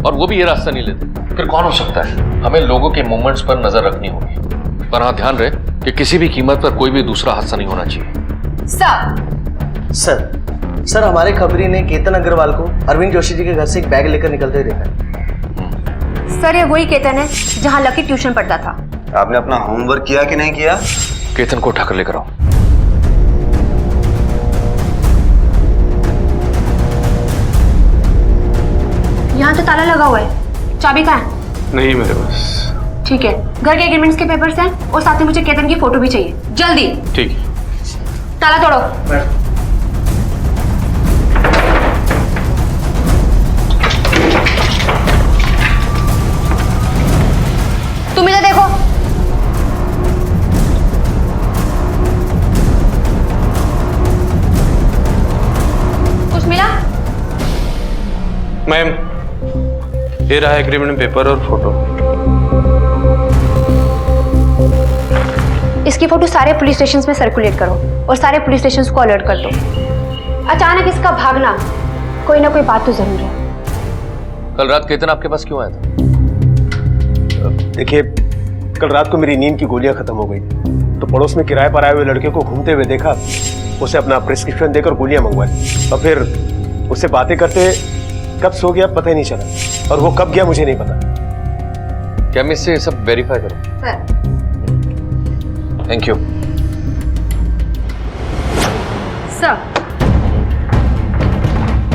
और वो भी ये रास्ता नहीं लेते। फिर कौन हो सकता है? हमें लोगों के मूवमेंट्स पर नजर रखनी होगी, पर हाँ ध्यान रहे कि किसी भी कीमत पर कोई भी दूसरा हादसा नहीं होना चाहिए। सर हमारे खबरी ने केतन अग्रवाल को अरविंद जोशी जी के घर से एक बैग लेकर निकलते देखा है। सर ये वही केतन है जहां लकी ट्यूशन पढ़ता था। आपने अपना होमवर्क किया कि नहीं किया? केतन को उठाकर लेकर आओ। यहाँ तो ताला लगा हुआ है, चाबी कहाँ है? नहीं मेरे पास। ठीक है, घर के एग्रीमेंट्स के पेपर्स हैं और साथ में मुझे केतन की फोटो भी चाहिए, जल्दी। ठीक है। ताला तोड़ो। तुम इधर देखो। कुछ मिला? मैम ये रहा एग्रीमेंट पेपर और फोटो। इसकी फोटो सारे पुलिस स्टेशंस में सर्कुलेट करो और सारे पुलिस स्टेशंस को अलर्ट कर दो। अचानक इसका भागना, कोई ना कोई बात तो जरूर है। कल रात केतन आपके पास क्यों आया था? देखिए, कल रात को मेरी नींद की गोलियां खत्म हो गई, तो पड़ोस में किराए पर आए हुए लड़के को घूमते हुए देखा, उसे अपना प्रिस्क्रिप्शन देकर गोलियां मंगवाई और फिर उससे बातें करते कब सो गया पता ही नहीं चला, और वो कब गया मुझे नहीं पता। क्या मैं इससे सब वेरीफाई करूं? Thank you sir.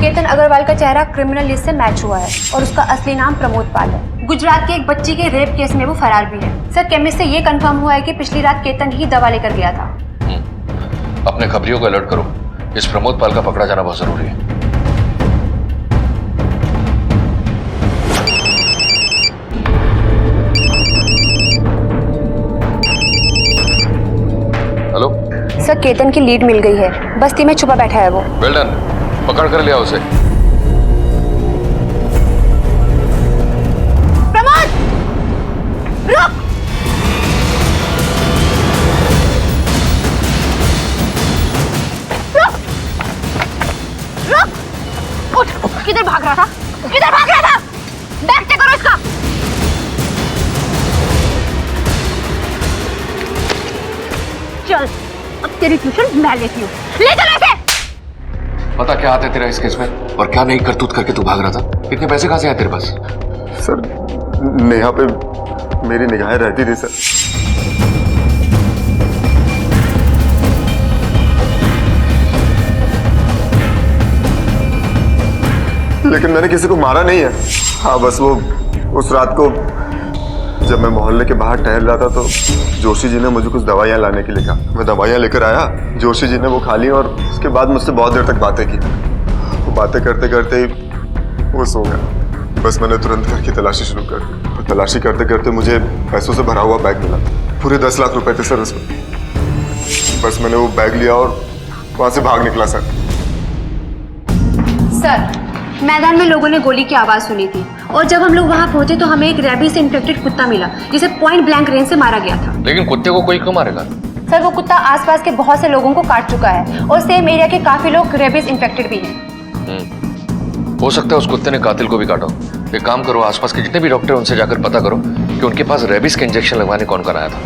Ketan Agarwal का चेहरा क्रिमिनल लिस्ट से मैच हुआ है और उसका असली नाम प्रमोद पाल है। गुजरात के एक बच्ची के रेप केस में वो फरार भी है। सर केमिस्ट से ये कंफर्म हुआ है कि पिछली रात केतन ही दवा लेकर गया था। अपने खबरियों को अलर्ट करो, इस प्रमोद पाल का पकड़ा जाना बहुत जरूरी है। केतन की लीड मिल गई है। बस्ती में छुपा बैठा है वो। वेल डन, पकड़ कर लिया उसे। प्रमोद, रुक! रुक! रुक! उठ! किधर भाग रहा था? किधर भाग रहा था? बैग चेक करो इसका। चल, अब तेरी ट्यूशन मैं लेती हूँ। ले चल ऐसे। पता क्या आता है तेरा इस केस में, और क्या नहीं करतूत करके तू भाग रहा था? इतने पैसे कहाँ से आए तेरे पास? सर, नेहा पे मेरी निगाहें रहती थी सर। लेकिन मैंने किसी को मारा नहीं है। हाँ, बस वो उस रात को जब मैं मोहल्ले के बाहर टहल रहा था तो जोशी जी ने मुझे कुछ दवाइयाँ लाने के लिए कहा। मैं दवाइयाँ लेकर आया, जोशी जी ने वो खा ली और उसके बाद मुझसे बहुत देर तक बातें की। वो बातें करते करते ही वो सो गया। बस मैंने तुरंत घर की तलाशी शुरू कर दी। और तलाशी करते करते मुझे पैसों से भरा हुआ बैग मिला। पूरे 10 लाख रुपए थे सर उसमें। बस मैंने वो बैग लिया और वहां से भाग निकला सर। सर, मैदान में लोगों ने गोली की आवाज सुनी थी और जब हम लोग वहां पहुंचे तो हमें एक रेबीज से इन्फेक्टेड कुत्ता मिला जिसे पॉइंट ब्लैंक रेंज से मारा गया था। लेकिन कुत्ते को कोई क्यों मारेगा? सर, वो कुत्ता आसपास के बहुत से लोगों को काट चुका है और सेम एरिया के काफी लोग रेबीज इन्फेक्टेड भी हैं। हो सकता है उस कुत्ते ने कातिल को भी काटा हो। एक काम करो, आसपास के जितने भी डॉक्टर हैं उनसे जाकर पता करो कि उनके पास रेबीज के इंजेक्शन लगवाने कौन कौन आया था।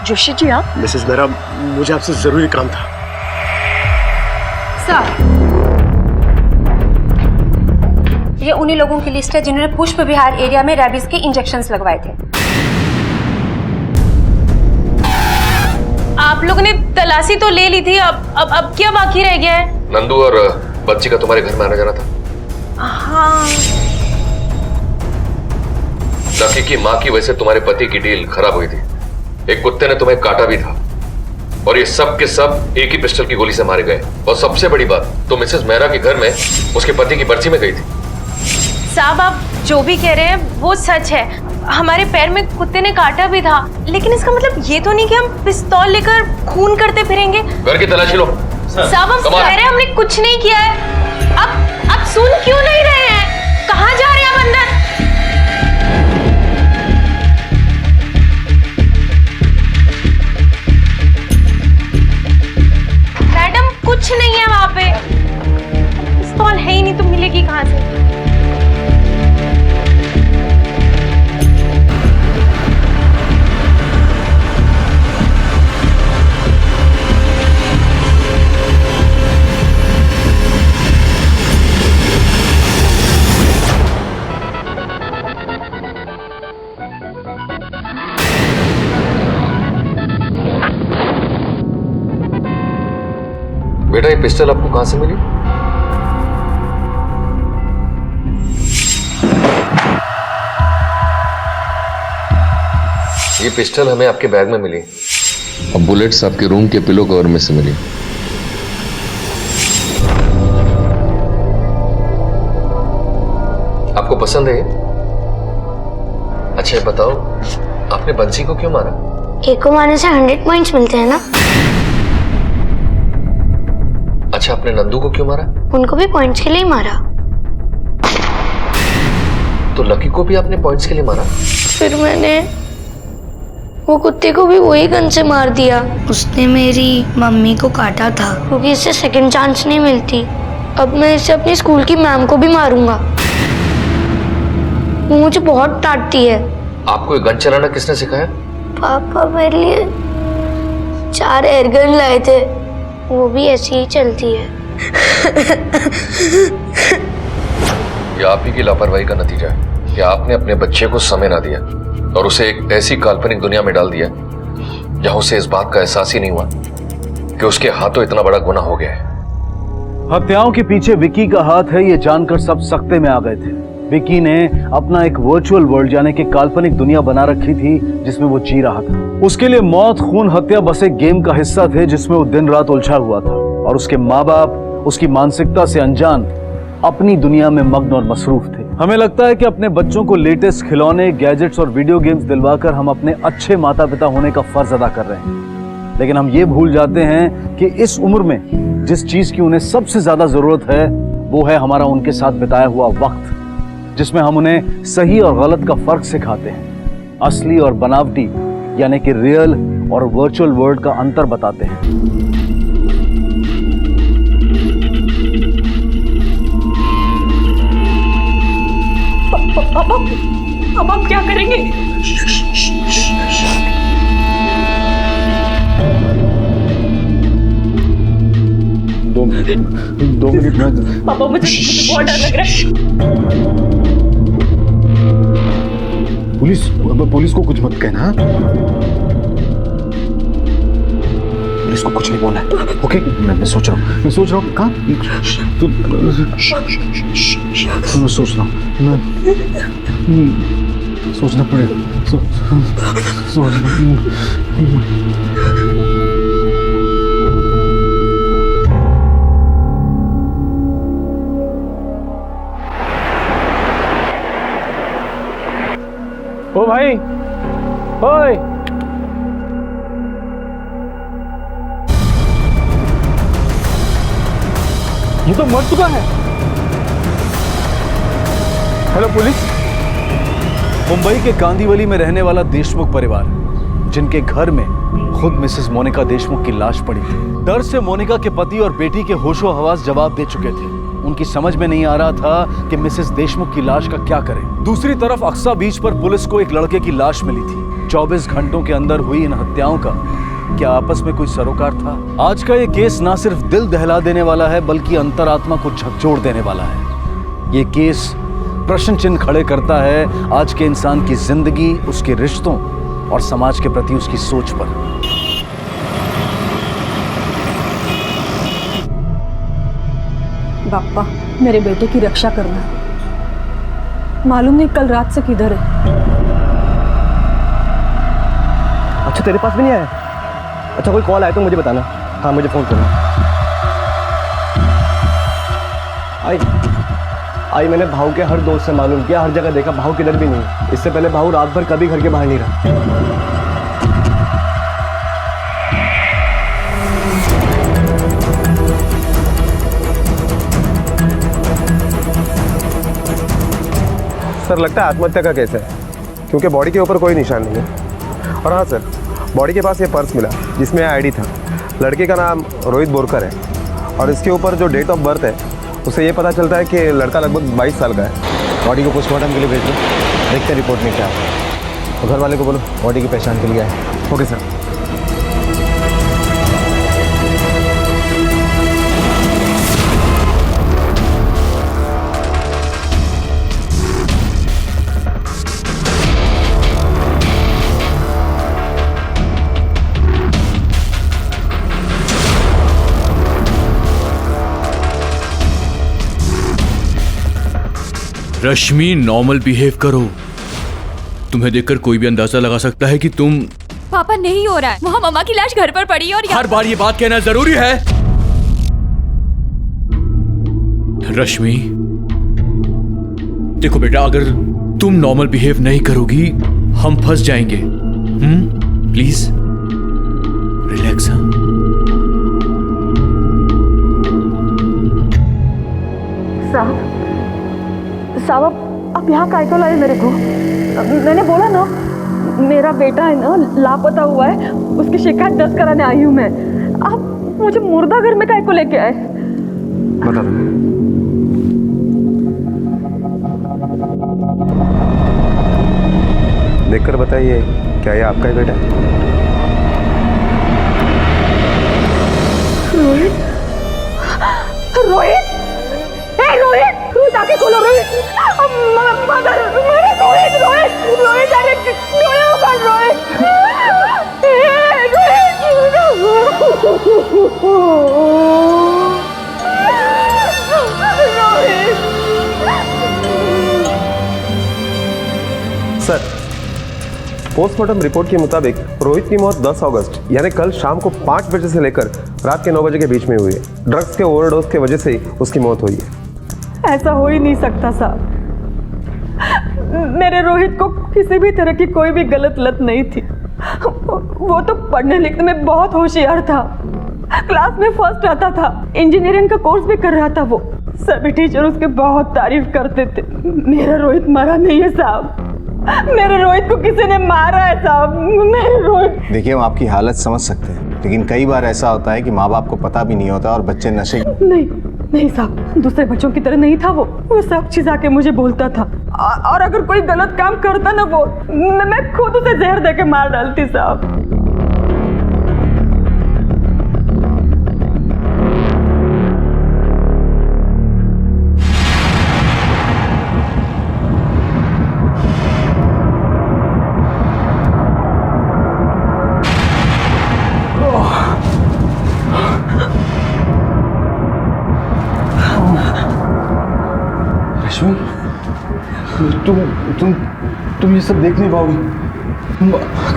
जोशी जी, आप? मिसेस मेहरा, मुझे आपसे जरूरी काम था। सर, ये उन्हीं लोगों की लिस्ट है जिन्होंने पुष्प विहार एरिया में रेबीज के इंजेक्शंस लगवाए थे। आप लोगों ने तलाशी तो ले ली थी, अब क्या बाकी रह गया है? नंदू और बच्ची का तुम्हारे घर में आना जाना था। हाँ। लकी की माँ की वजह से तुम्हारे पति की डील खराब हुई थी। एक कुत्ते ने तुम्हें काटा भी था और ये सब के सब एक ही पिस्टल की गोली से मारे गए। और सबसे बड़ी बात, तो मिसेस मेहरा के घर में उसके पति की बर्सी में गई थी। साहब, आप जो भी कह रहे हैं वो सच है। हमारे पैर में कुत्ते ने काटा भी था, लेकिन इसका मतलब ये तो नहीं कि हम पिस्तौल लेकर खून करते फिरेंगे। घर की तलाशी लो। साहब, हम कह रहे हैं हमने कुछ नहीं किया है। अब सुन क्यों नहीं रहे हैं? कहाँ जा रहे हैं आप अंदर? मैडम, कुछ नहीं है वहां पे। पिस्तौल है ही नहीं तो मिलेगी कहाँ से? बेटा, ये पिस्टल आपको कहां से मिली? ये पिस्टल हमें आपके बैग में मिली और बुलेट्स आपके रूम के पिलो कवर में से मिली। आपको पसंद है ये? अच्छा, ये बताओ, आपने बंसी को क्यों मारा? एक को मारने से 100 पॉइंट्स मिलते हैं ना। अच्छा, आपने नंदू को क्यों मारा? उनको भी पॉइंट्स के लिए ही मारा। तो लकी को भी आपने पॉइंट्स के लिए मारा? फिर मैंने वो कुत्ते को भी वही गन से मार दिया। उसने मेरी मम्मी को काटा था क्योंकि इससे सेकंड चांस नहीं मिलती। अब मैं इसे अपनी स्कूल की मैम को भी मारूंगा। वो मुझे बहुत डांटती है। आपको ये गन चलाना किसने सिखाया? पापा मेरे लिए 4 एयरगन लाए थे, वो भी ऐसी ही चलती है। ये आप ही की लापरवाही का नतीजा है कि आपने अपने बच्चे को समय ना दिया और उसे एक ऐसी काल्पनिक दुनिया में डाल दिया जहां उसे इस बात का एहसास ही नहीं हुआ कि उसके हाथों इतना बड़ा गुनाह हो गया है। हत्याओं के पीछे विकी का हाथ है, ये जानकर सब सख्ते में आ गए थे। विकी ने अपना एक वर्चुअल वर्ल्ड यानी कि काल्पनिक दुनिया बना रखी थी जिसमें वो जी रहा था। उसके लिए मौत, खून, हत्या बस एक गेम का हिस्सा थे जिसमें वो दिन रात उलझा हुआ था और उसके माँ बाप उसकी मानसिकता से अनजान अपनी दुनिया में मग्न और मसरूफ थे। हमें लगता है कि अपने बच्चों को लेटेस्ट खिलौने, गैजेट्स और वीडियो गेम्स दिलवाकर हम अपने अच्छे माता पिता होने का फर्ज अदा कर रहे हैं, लेकिन हम ये भूल जाते हैं कि इस उम्र में जिस चीज की उन्हें सबसे ज्यादा जरूरत है वो है हमारा उनके साथ बिताया हुआ वक्त, जिसमें हम उन्हें सही और गलत का फर्क सिखाते हैं, असली और बनावटी यानी कि रियल और वर्चुअल वर्ल्ड का अंतर बताते हैं। अब आप क्या करेंगे? दो मिनट में पापा मुझे बहुत डर लग रहा है। पुलिस को कुछ मत कहना। पुलिस को कुछ नहीं बोलना है, ओके? मैं सोच रहा हूँ कहाँ मैं सोच रहा हूँ, सोचना पड़ेगा। ओ भाई, ओए, ये तो मर चुका है। Hello police. मुंबई के कांदिवली में रहने वाला देशमुख परिवार, जिनके घर में खुद मिसेस मोनिका देशमुख की लाश पड़ी थी। डर से मोनिका के पति और बेटी के होशो हवास जवाब दे चुके थे। उनकी समझ में नहीं आ रहा था कि मिसेस देशमुख की लाश का क्या करें। दूसरी तरफ अक्सा बीच पर पुलिस को एक लड़के की लाश मिली थी। 24 घंटों के अंदर हुई इन हत्याओं का क्या आपस में कोई सरोकार था? आज का ये केस ना सिर्फ दिल दहला देने वाला है बल्कि अंतरात्मा को झकझोर देने वाला है। ये केस प्रश्न चिन्ह खड़े करता है आज के इंसान की जिंदगी, उसके रिश्तों और समाज के प्रति उसकी सोच पर। बाप्पा, मेरे बेटे की रक्षा करना। मालूम नहीं कल रात से किधर है। अच्छा, तेरे पास भी नहीं आया? अच्छा, कोई कॉल आया तो मुझे बताना। हाँ, मुझे फोन करना। आई मैंने भाऊ के हर दोस्त से मालूम किया, हर जगह देखा, भाऊ किधर भी नहीं। इससे पहले भाऊ रात भर कभी घर के बाहर नहीं रहा। सर, लगता है आत्महत्या का केस है, क्योंकि बॉडी के ऊपर कोई निशान नहीं है। और हाँ सर, बॉडी के पास ये पर्स मिला जिसमें आईडी था। लड़के का नाम रोहित बोरकर है और इसके ऊपर जो डेट ऑफ बर्थ है उससे ये पता चलता है कि लड़का लगभग 22 साल का है। बॉडी को पोस्टमार्टम के लिए भेज दो, देखते रिपोर्ट में क्या है। तो घर वाले को बोलो बॉडी की पहचान के लिए आए। Okay sir. Rashmi, normal behave करो। तुम्हें देखकर कोई भी अंदाजा लगा सकता है कि तुम। पापा, नहीं हो रहा है। वहाँ मम्मा की लाश घर पर पड़ी है और हर बार ये बात कहना जरूरी है? रश्मि, देखो बेटा, अगर तुम नॉर्मल बिहेव नहीं करोगी हम फंस जाएंगे। Please relax. हाँ, साहब आप यहाँ काय को लाए मेरे को? मैंने बोला ना, मेरा बेटा है ना लापता हुआ है, उसकी शिकायत दर्ज कराने आई हूँ मैं। आप मुझे मुर्दा घर में काय को लेके आए? बता दो। देखकर बताइए, क्या ये आपका ही बेटा है? रोहित, रोहित, रोहित, रोहित आके खोलो। रोहित, मगर रोहित, रोहित, रोहित आके खोलो मगर Rohit, Rohit. Sir, postmortem report के मुताबिक रोहित की मौत 10 अगस्त यानी कल शाम को 5 बजे से लेकर रात के 9 बजे के बीच में हुई है। ड्रग्स के ओवरडोज के वजह से उसकी मौत हुई है। ऐसा हो ही नहीं सकता साहब। मेरे रोहित को किसी भी तरह की कोई भी गलत लत नहीं थी। वो तो पढ़ने लिखने में बहुत होशियार था, क्लास में फर्स्ट आता था, इंजीनियरिंग का कोर्स भी कर रहा था। वो सभी टीचर उसके बहुत तारीफ करते थे। मेरा रोहित मरा नहीं है साहब, मेरे रोहित को किसी ने मारा है साहब। मेरे रोहित। देखिए, हम आपकी हालत समझ सकते हैं, लेकिन कई बार ऐसा होता है कि माँ बाप को पता भी नहीं होता और बच्चे नशे। नहीं साहब, दूसरे बच्चों की तरह नहीं था वो सब चीज आके मुझे बोलता था, और अगर कोई गलत काम करता ना वो मैं खुद उसे जहर देके मार डालती साहब। तुम ये सब देख नहीं पाओगी।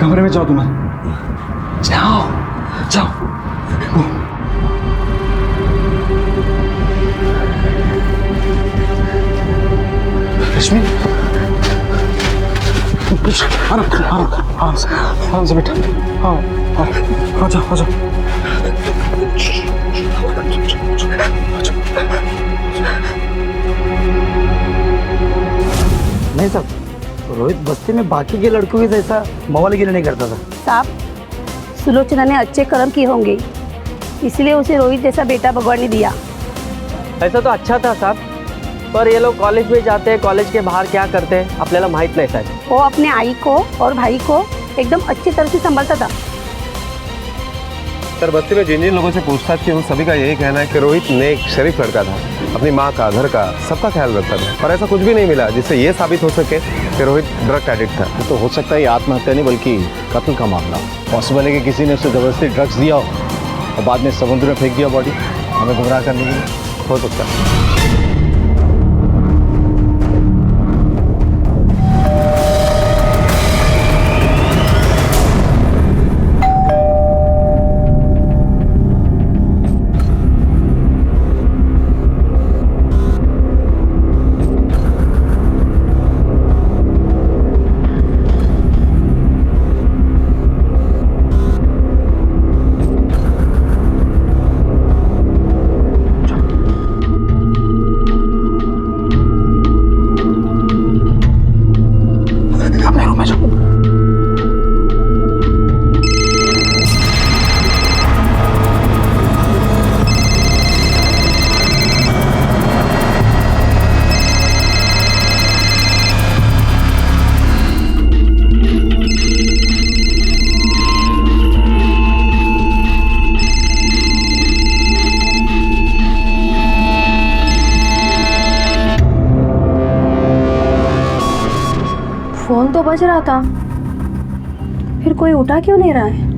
कमरे में जाओ, तुम्हें जाओ जाओ। रश्मि, आराम से बेटा। हाँ, आ जाओ। नहीं साहब, रोहित बस्ती में बाकी के लड़कों के जैसा मवालीगिरी नहीं करता था साहब। सुलोचना ने अच्छे कर्म किए होंगे, इसलिए उसे रोहित जैसा बेटा भगवान ने दिया। ऐसा तो अच्छा था साहब, पर ये लोग कॉलेज में जाते हैं, कॉलेज के बाहर क्या करते हैं आपल्याला माहित नहीं साहब। वो अपने आई को और भाई को एकदम अच्छी तरह से संभालता था। सर, बस्ती में जिन लोगों से पूछताछ की उन सभी का यही कहना है कि रोहित नेक शरीफ लड़का था, अपनी माँ का, घर का, सबका ख्याल रखता था, पर ऐसा कुछ भी नहीं मिला जिससे ये साबित हो सके कि रोहित ड्रग एडिक्ट था। तो हो सकता है ये आत्महत्या नहीं बल्कि कत्ल का मामला। पॉसिबल है कि किसी ने उसे जबरदस्ती ड्रग्स दिया हो और बाद में समुद्र में फेंक दिया बॉडी, हमें गुमराह करने के लिए। हो सकता है। फोन तो बज रहा था, फिर कोई उठा क्यों नहीं रहा है?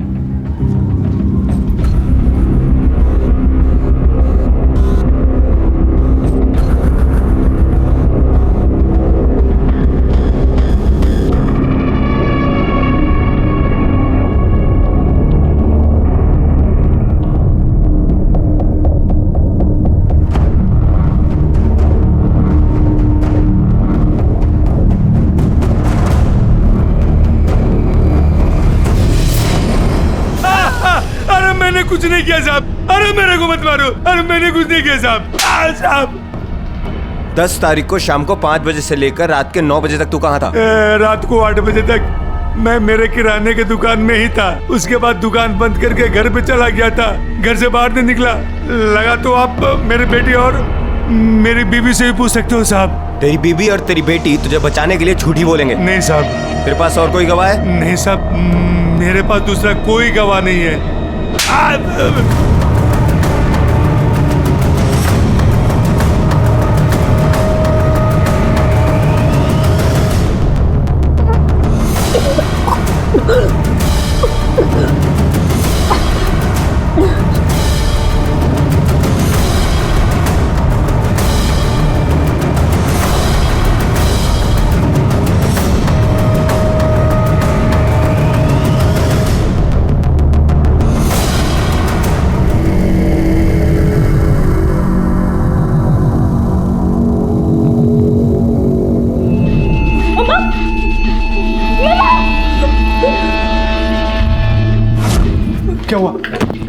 कुछ नहीं किया साहब। अरे मेरे को मत मारो। अरे मैंने कुछ नहीं किया साहब। साहब 10 तारीख को शाम को 5 बजे से लेकर रात के 9 बजे तक तू कहाँ था? रात को 8 बजे तक मैं मेरे किराने के दुकान में ही था। उसके बाद दुकान बंद करके घर पे चला गया था। घर से बाहर नहीं निकला। लगा तो आप मेरी बेटी और मेरी बीवी से भी पूछ सकते हो साहब। तेरी बीवी और तेरी बेटी तुझे बचाने के लिए झूठी बोलेंगे? नहीं साहब। तेरे पास और कोई गवाह है? नहीं साहब, मेरे पास दूसरा कोई गवाह नहीं है।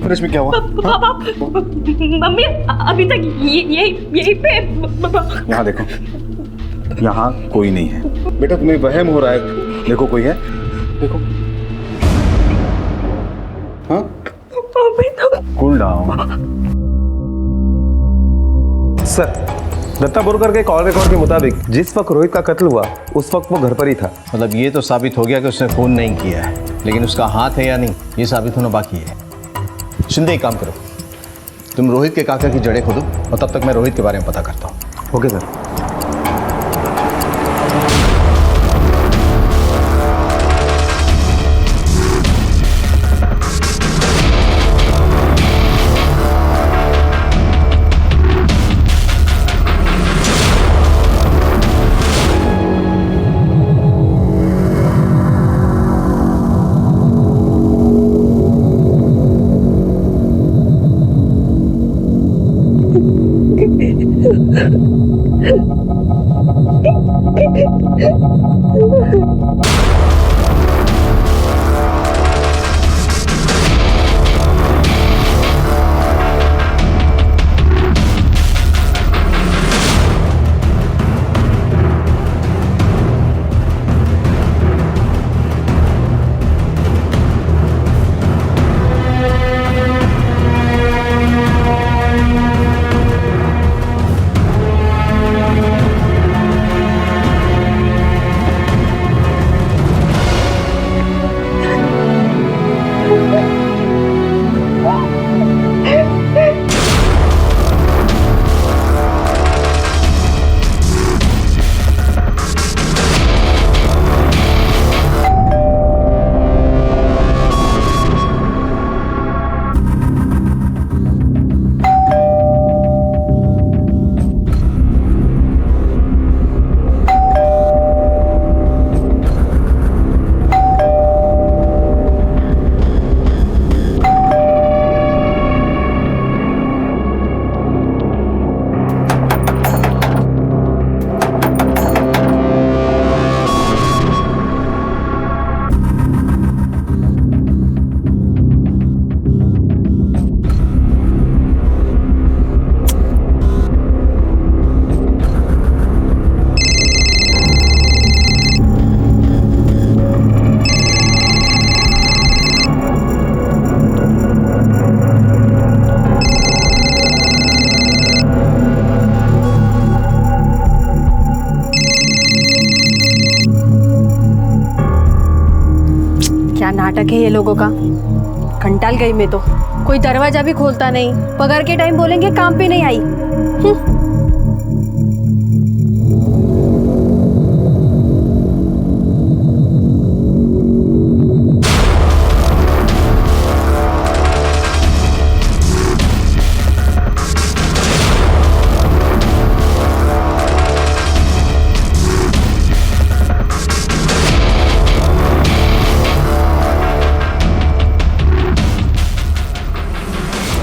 रश्मि क्या हुआ? पापा, मम्मी अभी तक यही पे। यहाँ देखो, यहाँ कोई नहीं है बेटा, तुम्हें वहम हो रहा है। देखो कोई है, देखो। हाँ, cool down. Sir, Datta Borkar के कॉल रिकॉर्ड के मुताबिक जिस वक्त रोहित का कत्ल हुआ उस वक्त वो घर पर ही था। मतलब ये तो साबित हो गया कि उसने खून नहीं किया है, लेकिन उसका हाथ है या नहीं ये साबित होना बाकी है। शिंदे, एक काम करो, तुम रोहित के काका की जड़ें खोदो और तब तक मैं रोहित के बारे में पता करता हूँ। Okay sir. क्या नाटक है ये लोगों का। घंटाल गई मैं तो, कोई दरवाजा भी खोलता नहीं, पगार के टाइम बोलेंगे काम पे नहीं आई।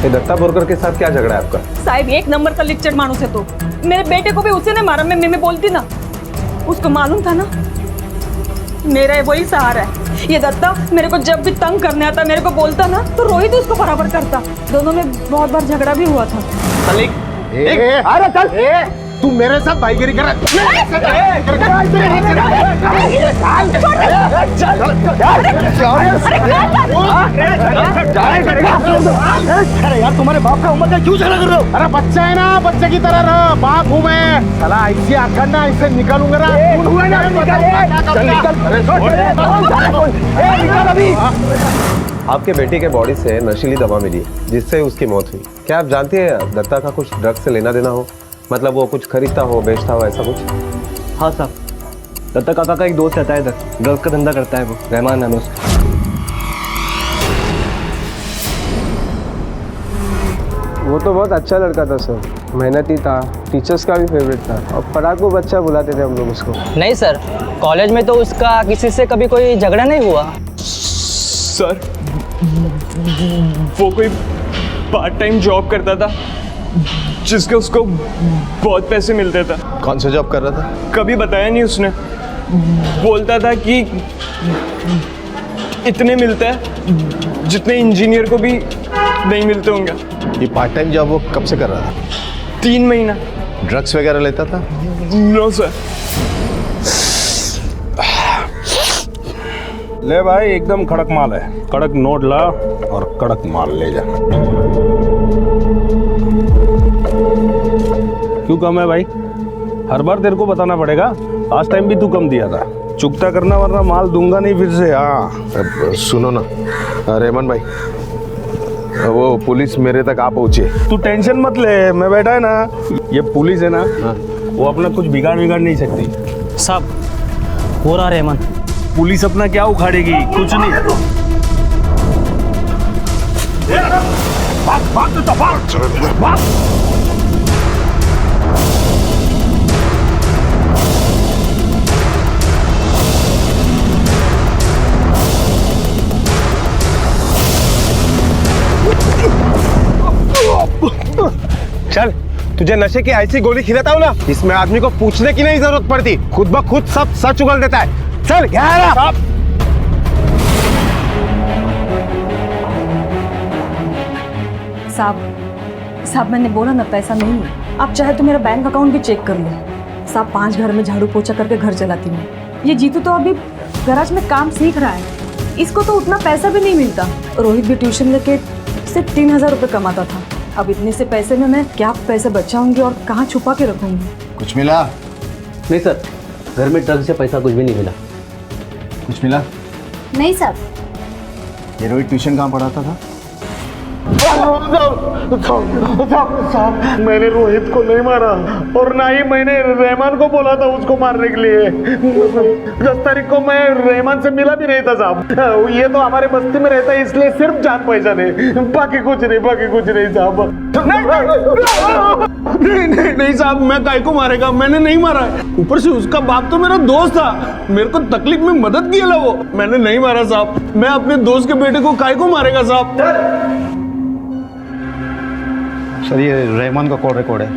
दत्ता बोरकर के साथ क्या झगड़ा है आपका? साहब, एक नंबर का लिक्चर मानुस है। तो मेरे बेटे को भी उसी ने मारा। मैं बोलती ना, उसको मालूम था ना मेरा वही सहारा है। ये दत्ता मेरे को जब भी तंग करने आता, मेरे को बोलता ना, तो रोहित उसको बराबर करता। दोनों में बहुत बार झगड़ा भी हुआ था। अरे चल, तू मेरे साथ भाईगिरी कर यार, तुम्हारे बाप का उम्र का क्यों झगड़ा कर रहे हो? अरे बच्चा है ना, बच्चे की तरह रहो। बाप हूँ मैं, साला ऐसी आकर ना इसे निकालूंगा ना। आपके बेटे के बॉडी से नशीली दवा मिली जिससे उसकी मौत हुई। क्या आप जानते हैं दत्ता का कुछ ड्रग्स से लेना देना हो? मतलब वो कुछ खरीदता हो, बेचता हो, ऐसा कुछ? हाँ साहब, दत्ता काका का एक दोस्त रहता है इधर, ड्रग्स का धंधा करता है। वो रहमान नाम है उसका। वो तो बहुत अच्छा लड़का था सर, मेहनती था, टीचर्स का भी फेवरेट था और पढ़ाकू बच्चा बुलाते थे हम लोग उसको। नहीं सर, कॉलेज में तो उसका किसी से कभी कोई झगड़ा नहीं हुआ। सर, वो कोई पार्ट टाइम जॉब करता था जिसके उसको बहुत पैसे मिलते थे। कौन सा जॉब कर रहा था? कभी बताया नहीं उसने। बोलता था कि इतने मिलते हैं जितने इंजीनियर को भी नहीं मिलते होंगे। ये पार्ट टाइम जॉब वो कब से कर रहा था? 3 महीना। ड्रग्स वगैरह लेता था? No sir. ले भाई, एकदम कड़क माल है। कड़क नोट ला और कड़क माल ले जा। क्यों कम है भाई? हर बार तेरे को बताना पड़ेगा? लास्ट टाइम भी तू कम दिया था। चुकता करना वरना माल दूंगा नहीं फिर से। हाँ सुनो ना रेमन भाई, वो पुलिस मेरे तक आ पहुंचे। तू टेंशन मत ले, मैं बैठा है ना। ये पुलिस है ना, वो अपना कुछ बिगाड़ नहीं सकती। साहब हो रहा रहमान। पुलिस अपना क्या उखाड़ेगी? कुछ नहीं। चल, तुझे नशे की ऐसी गोली खिलाता हूँ ना, इसमें आदमी को पूछने की नहीं जरूरत पड़ती, खुद ब खुद सब सच उगल देता है। चल साहब मैंने बोला ना पैसा नहीं है। आप चाहे तो मेरा बैंक अकाउंट भी चेक कर लो। साहब 5 घर में झाड़ू पोछा करके घर चलाती हूँ। ये जीतू तो अभी गैराज में काम सीख रहा है, इसको तो उतना पैसा भी नहीं मिलता। रोहित भी ट्यूशन लेके सिर्फ 3000 रुपये कमाता था। अब इतने से पैसे में मैं क्या पैसे बचाऊंगी और कहाँ छुपा के रखूंगी? कुछ मिला? नहीं सर, घर में ड्रग्स से पैसा कुछ भी नहीं मिला। कुछ मिला? नहीं साहब। ये रोहित ट्यूशन कहाँ पढ़ाता था? साहब मैंने रोहित को नहीं मारा और ना ही मैंने रहमान को बोला था उसको मारने के लिए। 10 तारीख को मैं रहमान से मिला भी नहीं था साहब। ये तो हमारे बस्ती में रहता है इसलिए सिर्फ जान पहचाने, बाकी कुछ नहीं साहब। नहीं साहब, मैं काय को मारेगा? मैंने नहीं मारा है। ऊपर से उसका बाप तो मेरा दोस्त था, मेरे को तकलीफ में मदद किया वो। मैंने नहीं मारा साहब। मैं अपने दोस्त के बेटे को काय को मारेगा साहब? सर ये रहमान का कॉल रिकॉर्ड है।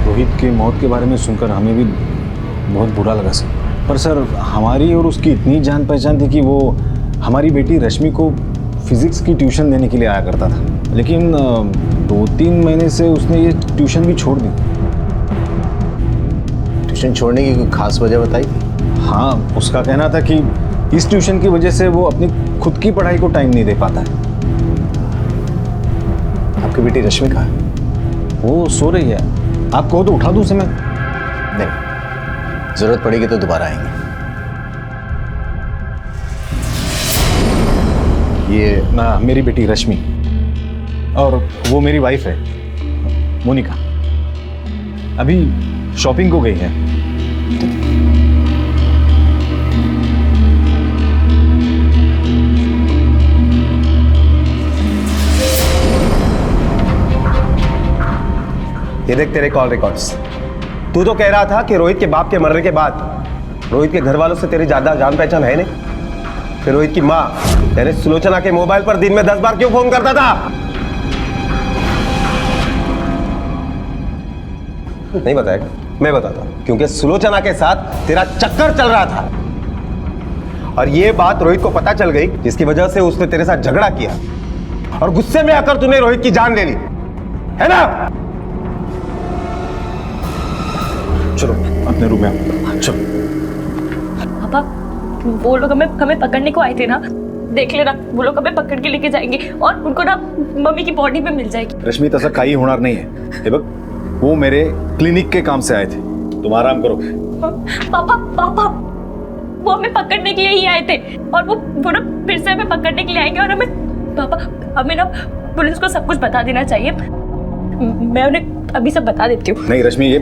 रोहित की मौत के बारे में सुनकर हमें भी बहुत बुरा लगा सर। पर सर हमारी और उसकी इतनी जान पहचान थी कि वो हमारी बेटी रश्मि को फिजिक्स की ट्यूशन देने के लिए आया करता था, लेकिन 2-3 महीने से उसने ये ट्यूशन भी छोड़ दी। ट्यूशन छोड़ने की कोई खास वजह बताई थी? हाँ, उसका कहना था कि इस ट्यूशन की वजह से वो अपनी खुद की पढ़ाई को टाइम नहीं दे पाता है। आपकी बेटी रश्मि कहाँ है? वो सो रही है। आप कहो तो उठा दूं उसे मैं? नहीं, जरूरत पड़ेगी तो दोबारा आएंगे। ये ना मेरी बेटी रश्मि और वो मेरी वाइफ है मोनिका, अभी शॉपिंग को गई है। ये देख तेरे कॉल रिकॉर्ड्स। तू तो कह रहा था कि रोहित के बाप के मरने के बाद रोहित के घर वालों से तेरी ज्यादा जान पहचान है नहीं। फिर रोहित की माँ यानी सुलोचना के मोबाइल पर दिन में 10 बार क्यों फोन करता था? नहीं बताएगा? मैं बताता हूं, क्योंकि सुलोचना के साथ तेरा चक्कर चल रहा था और ये बात रोहित को पता चल गई, जिसकी वजह से उसने तेरे साथ झगड़ा किया और गुस्से में आकर तूने रोहित की जान ले ली, है ना? चलो अपने रूम में चलो। पापा वो लोग हमें पकड़ने को आए थे ना, देख लेना, वो लोग हमें पकड़ के लेके जाएंगे और उनको ना मम्मी की बॉडी पे मिल जाएगी। रश्मि तसा काही होणार नहीं है। हे बघ, वो मेरे क्लिनिक के काम से आए थे, तुम आराम करो। पापा वो हमें पकड़ने के लिए ही आए थे और वो ना फिर से हमें पकड़ने के लिए आएंगे और हमें ना पुलिस को सब कुछ बता देना चाहिए। मैं उन्हें अभी सब बता देती हूँ। नहीं रश्मि, ये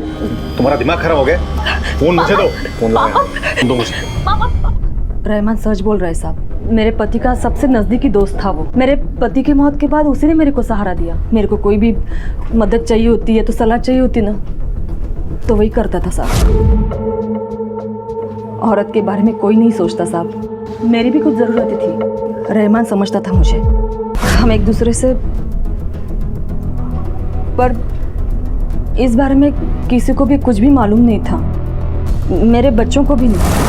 तुम्हारा दिमाग खराब हो गया। फोन मुझे दो, फोन दो मुझे। रहमान सच बोल रहे साहब, मेरे पति का सबसे नजदीकी दोस्त था वो। मेरे पति की मौत के बाद उसी ने मेरे को सहारा दिया। मेरे को कोई भी मदद चाहिए होती है तो सलाह चाहिए होती ना, तो वही करता था साहब। औरत के बारे में कोई नहीं सोचता साहब। मेरी भी कुछ ज़रूरतें थी। रहमान समझता था मुझे, हम एक दूसरे से, पर इस बारे में किसी को भी कुछ भी मालूम नहीं था, मेरे बच्चों को भी नहीं।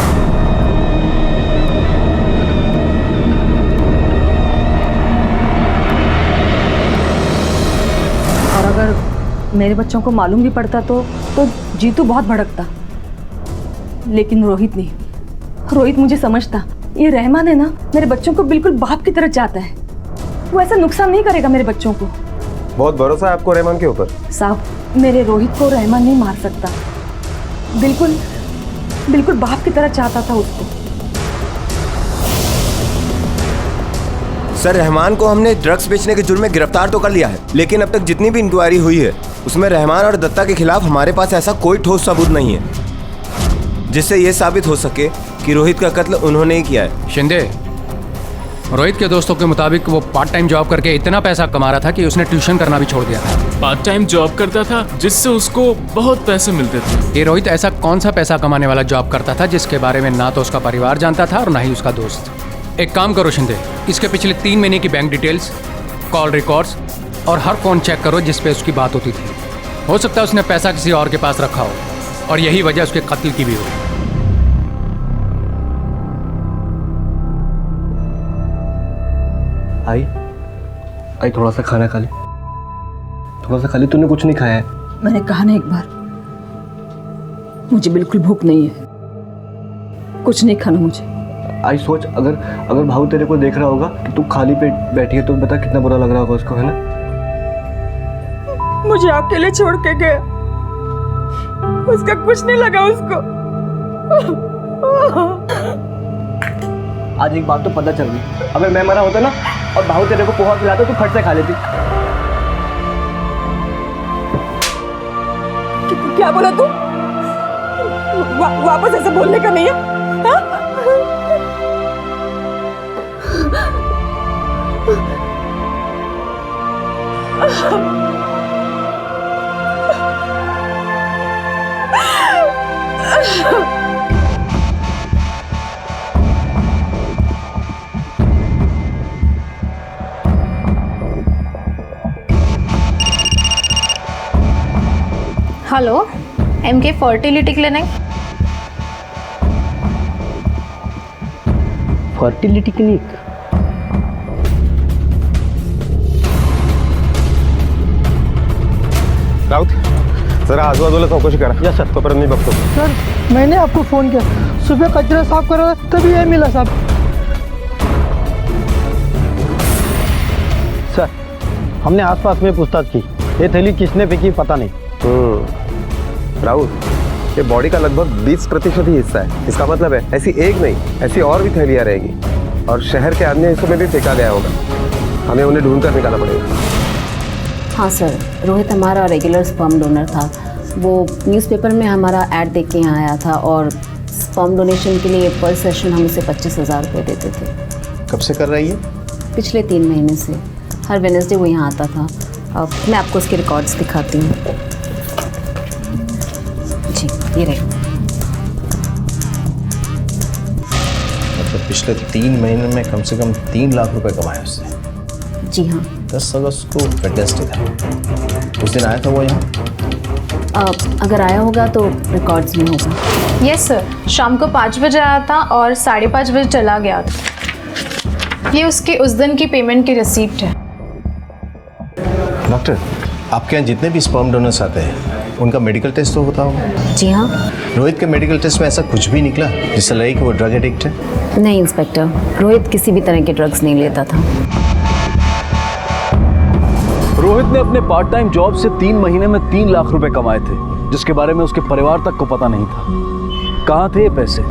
और अगर मेरे बच्चों को मालूम भी पड़ता तो जीतू बहुत भड़कता, लेकिन रोहित नहीं। रोहित मुझे समझता। ये रहमान है ना, मेरे बच्चों को बिल्कुल बाप की तरह चाहता है। वो ऐसा नुकसान नहीं करेगा मेरे बच्चों को। बहुत भरोसा है आपको रहमान के ऊपर? साहब, मेरे रोहित को रहमान नहीं मार सकता। बिल्कुल बिल्कुल बाप की तरह चाहता था उसको। सर, रहमान को हमने ड्रग्स बेचने के जुर्म में गिरफ्तार तो कर लिया है, लेकिन अब तक जितनी भी इंक्वायरी हुई है उसमें रहमान और दत्ता के खिलाफ हमारे पास ऐसा कोई ठोस सबूत नहीं है जिससे ये साबित हो सके कि रोहित का कत्ल उन्होंने ही किया है। शिंदे, रोहित के दोस्तों के मुताबिक वो पार्ट टाइम जॉब करके इतना पैसा कमा रहा था कि उसने ट्यूशन करना भी छोड़ दिया था। पार्ट टाइम जॉब करता था जिससे उसको बहुत पैसे मिलते थे। ये रोहित ऐसा कौन सा पैसा कमाने वाला जॉब करता था जिसके बारे में ना तो उसका परिवार जानता था और ना ही उसका दोस्त। एक काम करो शिंदे, इसके पिछले 3 महीने की बैंक डिटेल्स, कॉल रिकॉर्ड्स और हर फोन चेक करो जिस पे उसकी बात होती थी। हो सकता है उसने पैसा किसी और के पास रखा हो और यही वजह उसके कत्ल की भी हो। आई थोड़ा सा खाना खा ले, थोड़ा सा खा ले। तूने कुछ नहीं खाया है? मैंने कहा ना एक बार, मुझे बिल्कुल भूख नहीं है, कुछ नहीं खाना मुझे। आई सोच, अगर भाऊ तेरे को देख रहा होगा कि तू खाली पेट बैठी है तो बता कितना बुरा लग रहा होगा उसको, है ना? मुझे अकेले छोड़ के गया, उसका कुछ नहीं लगा उसको। आज एक बात तो पता चल गई, अगर मैं मरा होता ना और भाऊ तेरे को पोहा खिलाता तो फट से खा लेती। क्या बोला तू? वापस ऐसे बोलने का नहीं है, हाँ? Hello, MK fertility clinic. Fertility clinic? Raut, जरा आजूबाजूला चौकशी करा। या सर, तोपर्यंत मी बघतो। सर, मैंने आपको फ़ोन किया, सुबह कचरा साफ कर रहा था तभी ये मिला साहब। सर, हमने आसपास में पूछताछ की, ये थैली किसने फेंकी पता नहीं। राउत, ये बॉडी का लगभग 20% ही हिस्सा है। इसका मतलब है ऐसी एक नहीं, ऐसी और भी थैलियाँ रहेगी और शहर के अन्य हिस्सों में भी फेंका गया होगा। हमें उन्हें ढूंढ कर निकालना पड़ेगा। हाँ सर, रोहित हमारा रेगुलर स्पर्म डोनर था। वो न्यूज़पेपर में हमारा ऐड देख के यहाँ आया था और स्पर्म डोनेशन के लिए पर सेशन हम उसे 25,000 रुपये देते थे। कब से कर रही है? पिछले 3 महीने से हर वेडनेसडे वो यहाँ आता था। अब मैं आपको उसके रिकॉर्ड्स दिखाती हूँ। जी, ये रहे। मतलब पिछले 3 महीने में कम से कम 3 लाख रुपए कमाए उसने। जी हाँ। 10 अगस्त को वेडनेसडे था, उस दिन आया था वो यहाँ? अगर आया होगा तो रिकॉर्ड्स में होगा। यस सर, शाम को 5 बजे आया था और 5:30 बजे चला गया था। ये उसके उस दिन की पेमेंट की रिसीप्ट है। डॉक्टर, आपके यहाँ जितने भी स्पर्म डोनर्स आते हैं उनका मेडिकल टेस्ट तो होता होगा? जी हाँ। रोहित के मेडिकल टेस्ट में ऐसा कुछ भी निकला जिससे लगे कि वो ड्रग एडिक्ट है? नहीं इंस्पेक्टर, रोहित किसी भी तरह के ड्रग्स नहीं लेता था। रोहित ने अपने पार्ट टाइम जॉब से 3 महीने में 3 लाख रुपए कमाए थे, जिसके बारे में उसके परिवार तक को पता नहीं था। कहाँ थे ये पैसे?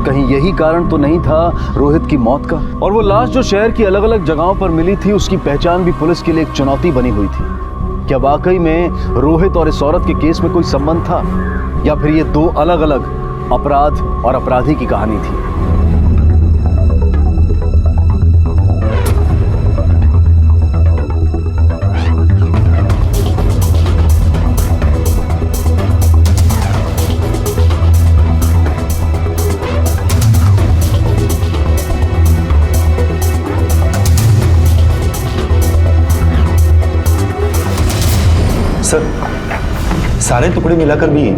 कहीं यही कारण तो नहीं था रोहित की मौत का? और वो लाश जो शहर की अलग अलग जगहों पर मिली थी, उसकी पहचान भी पुलिस के लिए एक चुनौती बनी हुई थी। क्या वाकई में रोहित और इस औरत के केस में कोई संबंध था, या फिर ये 2 अलग अलग अपराध और अपराधी की कहानी थी? सर सारे टुकड़े मिलाकर भी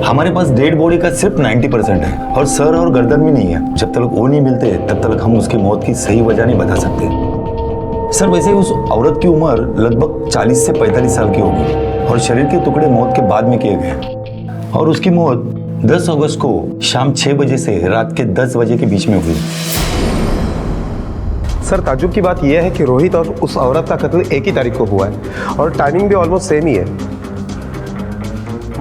हमारे पास डेड बॉडी का सिर्फ 90% है और सर और गर्दन भी नहीं है। जब तक वो नहीं मिलते तब तक हम उसकी मौत की सही वजह नहीं बता सकते। सर वैसे उस औरत की उम्र लगभग 40 से 45 साल की होगी और शरीर के टुकड़े मौत के बाद में किए गए और उसकी मौत 10 अगस्त को शाम 6 बजे से रात के 10 बजे के बीच में हुई। सर ताज्जुब की बात यह है कि रोहित और उस औरत का कत्ल एक ही तारीख को हुआ है और टाइमिंग भी ऑलमोस्ट सेम ही है।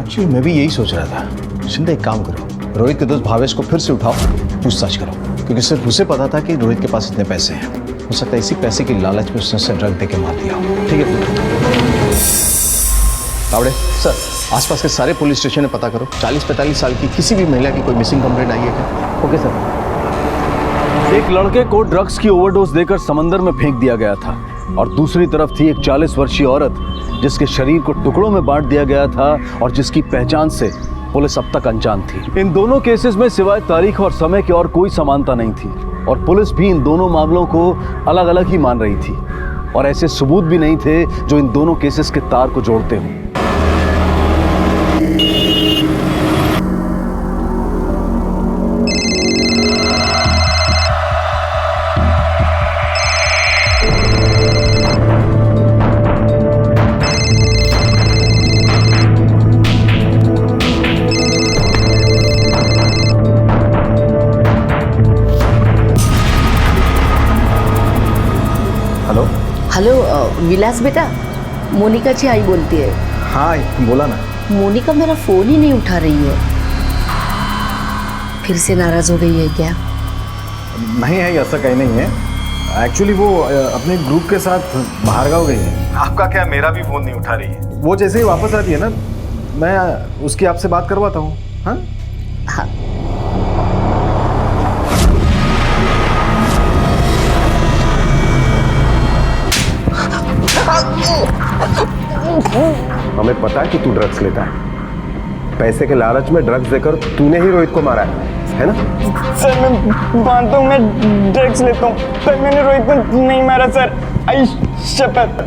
एक्चुअली मैं भी यही सोच रहा था। शिंदे एक काम करो, रोहित के दोस्त भावेश को फिर से उठाओ, पूछताछ करो, क्योंकि सिर्फ उसे पता था कि रोहित के पास इतने पैसे हैं। हो सकता है इसी पैसे की लालच में उसने उसे ड्रग देके मार दिया। ठीक है तावड़े सर, आसपास के सारे पुलिस स्टेशन में पता करो 40-45 साल की किसी भी महिला की कोई मिसिंग कंप्लेंट आई है क्या? Okay sir. एक लड़के को ड्रग्स की ओवरडोज देकर समंदर में फेंक दिया गया था और दूसरी तरफ थी एक 40 वर्षीय औरत जिसके शरीर को टुकड़ों में बांट दिया गया था और जिसकी पहचान से पुलिस अब तक अनजान थी। इन दोनों केसेस में सिवाय तारीख और समय की और कोई समानता नहीं थी और पुलिस भी इन दोनों मामलों को अलग अलग ही मान रही थी और ऐसे सबूत भी नहीं थे जो इन दोनों केसेस के तार को जोड़ते हों। हेलो विलास बेटा, मोनिका जी आई बोलती है। हाँ बोला ना। मोनिका मेरा फोन ही नहीं उठा रही है, फिर से नाराज हो गई है क्या? नहीं है, ऐसा कहीं नहीं है। एक्चुअली वो अपने ग्रुप के साथ बाहर गाँव गई है। आपका क्या, मेरा भी फोन नहीं उठा रही है। वो जैसे ही वापस आती है ना, मैं उसकी आपसे बात करवाता हूँ। हाँ हाँ। हमें पता है कि तू ड्रग्स लेता है। पैसे के लालच में ड्रग्स देकर तूने ही रोहित को मारा है ना? सर मैं मानता हूँ मैं ड्रग्स लेता हूँ, पर मैंने रोहित को नहीं मारा सर। आई शपथ,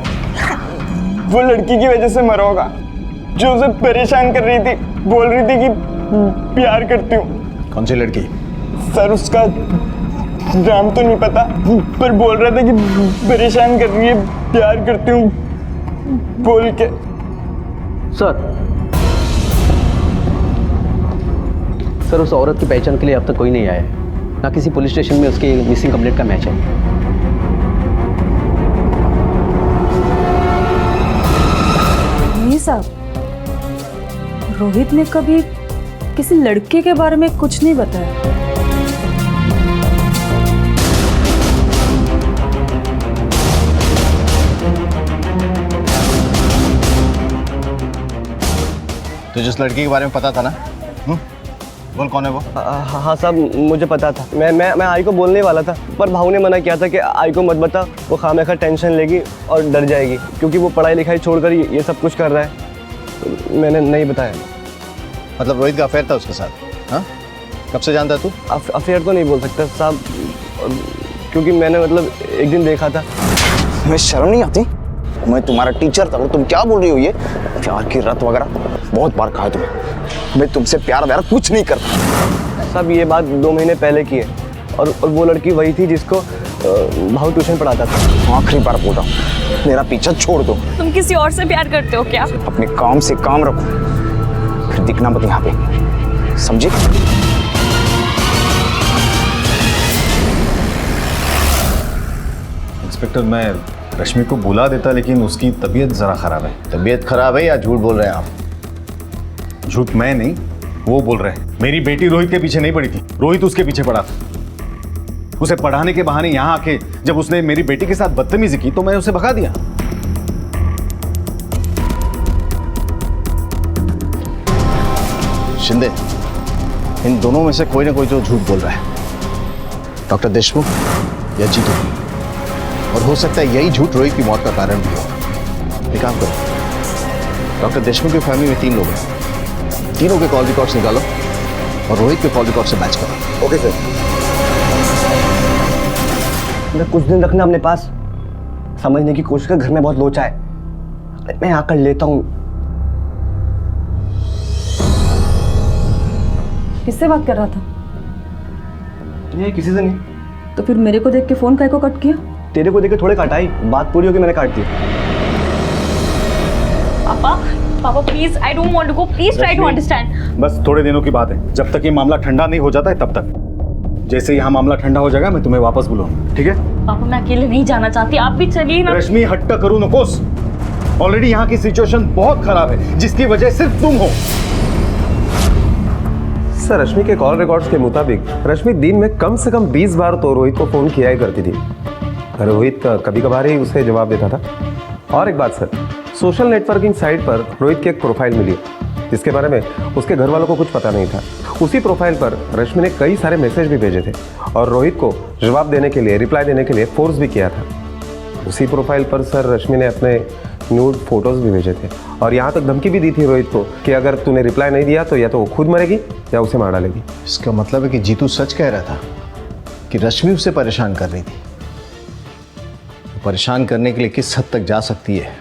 वो लड़की की वजह से मरा होगा जो उसे परेशान कर रही थी, बोल रही थी कि प्यार करती हूँ। कौन सी लड़की? सर उसका नाम तो नहीं पता, पर बोल रहा था कि परेशान कर रही है, प्यार करती हूँ बोल के। सर उस औरत की पहचान के लिए अब तक कोई नहीं आया है, ना किसी पुलिस स्टेशन में उसके मिसिंग कंप्लेंट का मैच है। नहीं साहब, रोहित ने कभी किसी लड़के के बारे में कुछ नहीं बताया। तो जिस लड़की के बारे में पता था ना, बोल कौन है वो? हाँ साहब मुझे पता था। मैं आई को बोलने वाला था, पर भाऊ ने मना किया था कि आई को मत बता, वो खामखा टेंशन लेगी और डर जाएगी, क्योंकि वो पढ़ाई लिखाई छोड़कर ये सब कुछ कर रहा है। तो मैंने नहीं बताया। मतलब रोहित का अफेयर था उसके साथ? हाँ, कब से जानता तू? अफेयर तो नहीं बोल सकता साहब, क्योंकि मैंने मतलब एक दिन देखा था। तुम्हें शर्म नहीं आती? मैं तुम्हारा टीचर था और तुम क्या बोल रही हो? ये प्यार की रत वगैरह बहुत बार कहा तुम्हें। मैं तुमसे प्यार वगैरह कुछ नहीं करता। साहब ये बात 2 महीने पहले की है और वो लड़की वही थी जिसको भाऊ ट्यूशन पढ़ाता था। आखिरी बार बोल रहा हूँ, मेरा पीछा छोड़ दो। तुम किसी और से प्यार करते हो क्या? अपने काम से काम रखो, फिर दिखना मत यहाँ पे, समझे? इंस्पेक्टर मैं रश्मि को बुला देता, लेकिन उसकी तबीयत जरा खराब है। तबीयत खराब है या झूठ बोल रहे हैं आप? झूठ मैं नहीं, वो बोल रहे हैं। मेरी बेटी रोहित के पीछे नहीं पड़ी थी, रोहित उसके पीछे पड़ा था। उसे पढ़ाने के बहाने यहां आके जब उसने मेरी बेटी के साथ बदतमीजी की तो मैंने उसे भगा दिया। शिंदे, इन दोनों में से कोई ना कोई तो झूठ बोल रहा है, डॉक्टर देशमुख या जीतू, और हो सकता है यही झूठ रोहित की मौत का कारण भी हो। एक काम करो, डॉक्टर देशमुख की फैमिली में 3 लोग हैं, तीनों के कॉल रिकॉर्ड्स निकालो और रोहित के कॉल रिकॉर्ड से मैच करो। Okay sir. कुछ दिन रखना अपने पास, समझने की कोशिश कर, घर में बहुत लोचा है। मैं आकर लेता हूँ, किससे बात कर रहा था? ये किसी से नहीं। तो फिर मेरे को देख के फोन काहे को कट किया? तेरे को देख के थोड़े कटाई, बात पूरी होगी मैंने काट दी। पापा please, I don't want to go, please try to understand. बस थोड़े दिनों की बात है, जब तक ये मामला ठंडा नहीं हो जाता है तब तक। जैसे यहाँ मामला ठंडा हो जाएगा मैं तुम्हें वापस बुलाऊंगा, ठीक है? पापा मैं अकेले नहीं जाना चाहती, आप भी चलिए ना। रश्मि हट्टा करूँ नकोस। ऑलरेडी यहाँ की सिचुएशन बहुत खराब है, जिसकी वजह सिर्फ तुम हो। सर, रश्मि के कॉल रिकॉर्ड्स के मुताबिक रश्मि दिन में कम से कम 20 बार तो रोहित को फोन किया ही करती थी। रोहित कभी कभार ही उसे जवाब देता था। और एक बात सर, सोशल नेटवर्किंग साइट पर रोहित की एक प्रोफाइल मिली जिसके बारे में उसके घर वालों को कुछ पता नहीं था। उसी प्रोफाइल पर रश्मि ने कई सारे मैसेज भी भेजे थे और रोहित को जवाब देने के लिए, रिप्लाई देने के लिए फोर्स भी किया था। उसी प्रोफाइल पर सर रश्मि ने अपने न्यूड फोटोज भी भेजे थे और यहाँ तक धमकी भी दी थी रोहित को कि अगर तूने रिप्लाई नहीं दिया तो या तो वो खुद मरेगी या उसे मार डालेगी। इसका मतलब है कि जीतू सच कह रहा था कि रश्मि उसे परेशान कर रही थी। परेशान करने के लिए किस हद तक जा सकती है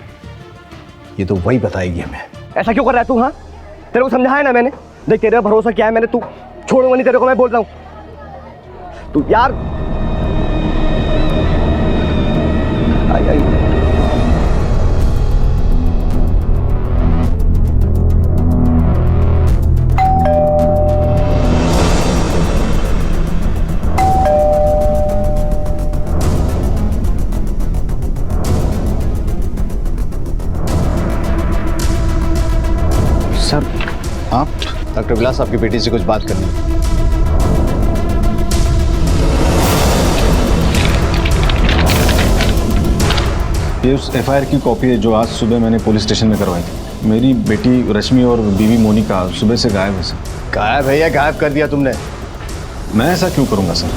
ये तो वही बताएगी हमें। ऐसा क्यों कर रहा है तू? हाँ, तेरे को समझाया ना मैंने। देख तेरे भरोसा क्या है मैंने, तू छोड़ूंगा नहीं तेरे को, मैं बोल रहा हूँ। तू यार आई। सर, आप? डॉक्टर विलास आपकी बेटी से कुछ बात करनी है। ये उस एफआईआर की कॉपी है जो आज सुबह मैंने पुलिस स्टेशन में करवाई थी। मेरी बेटी रश्मि और बीवी मोनिका सुबह से गायब है सर। गायब है या गायब कर दिया तुमने? मैं ऐसा क्यों करूंगा सर?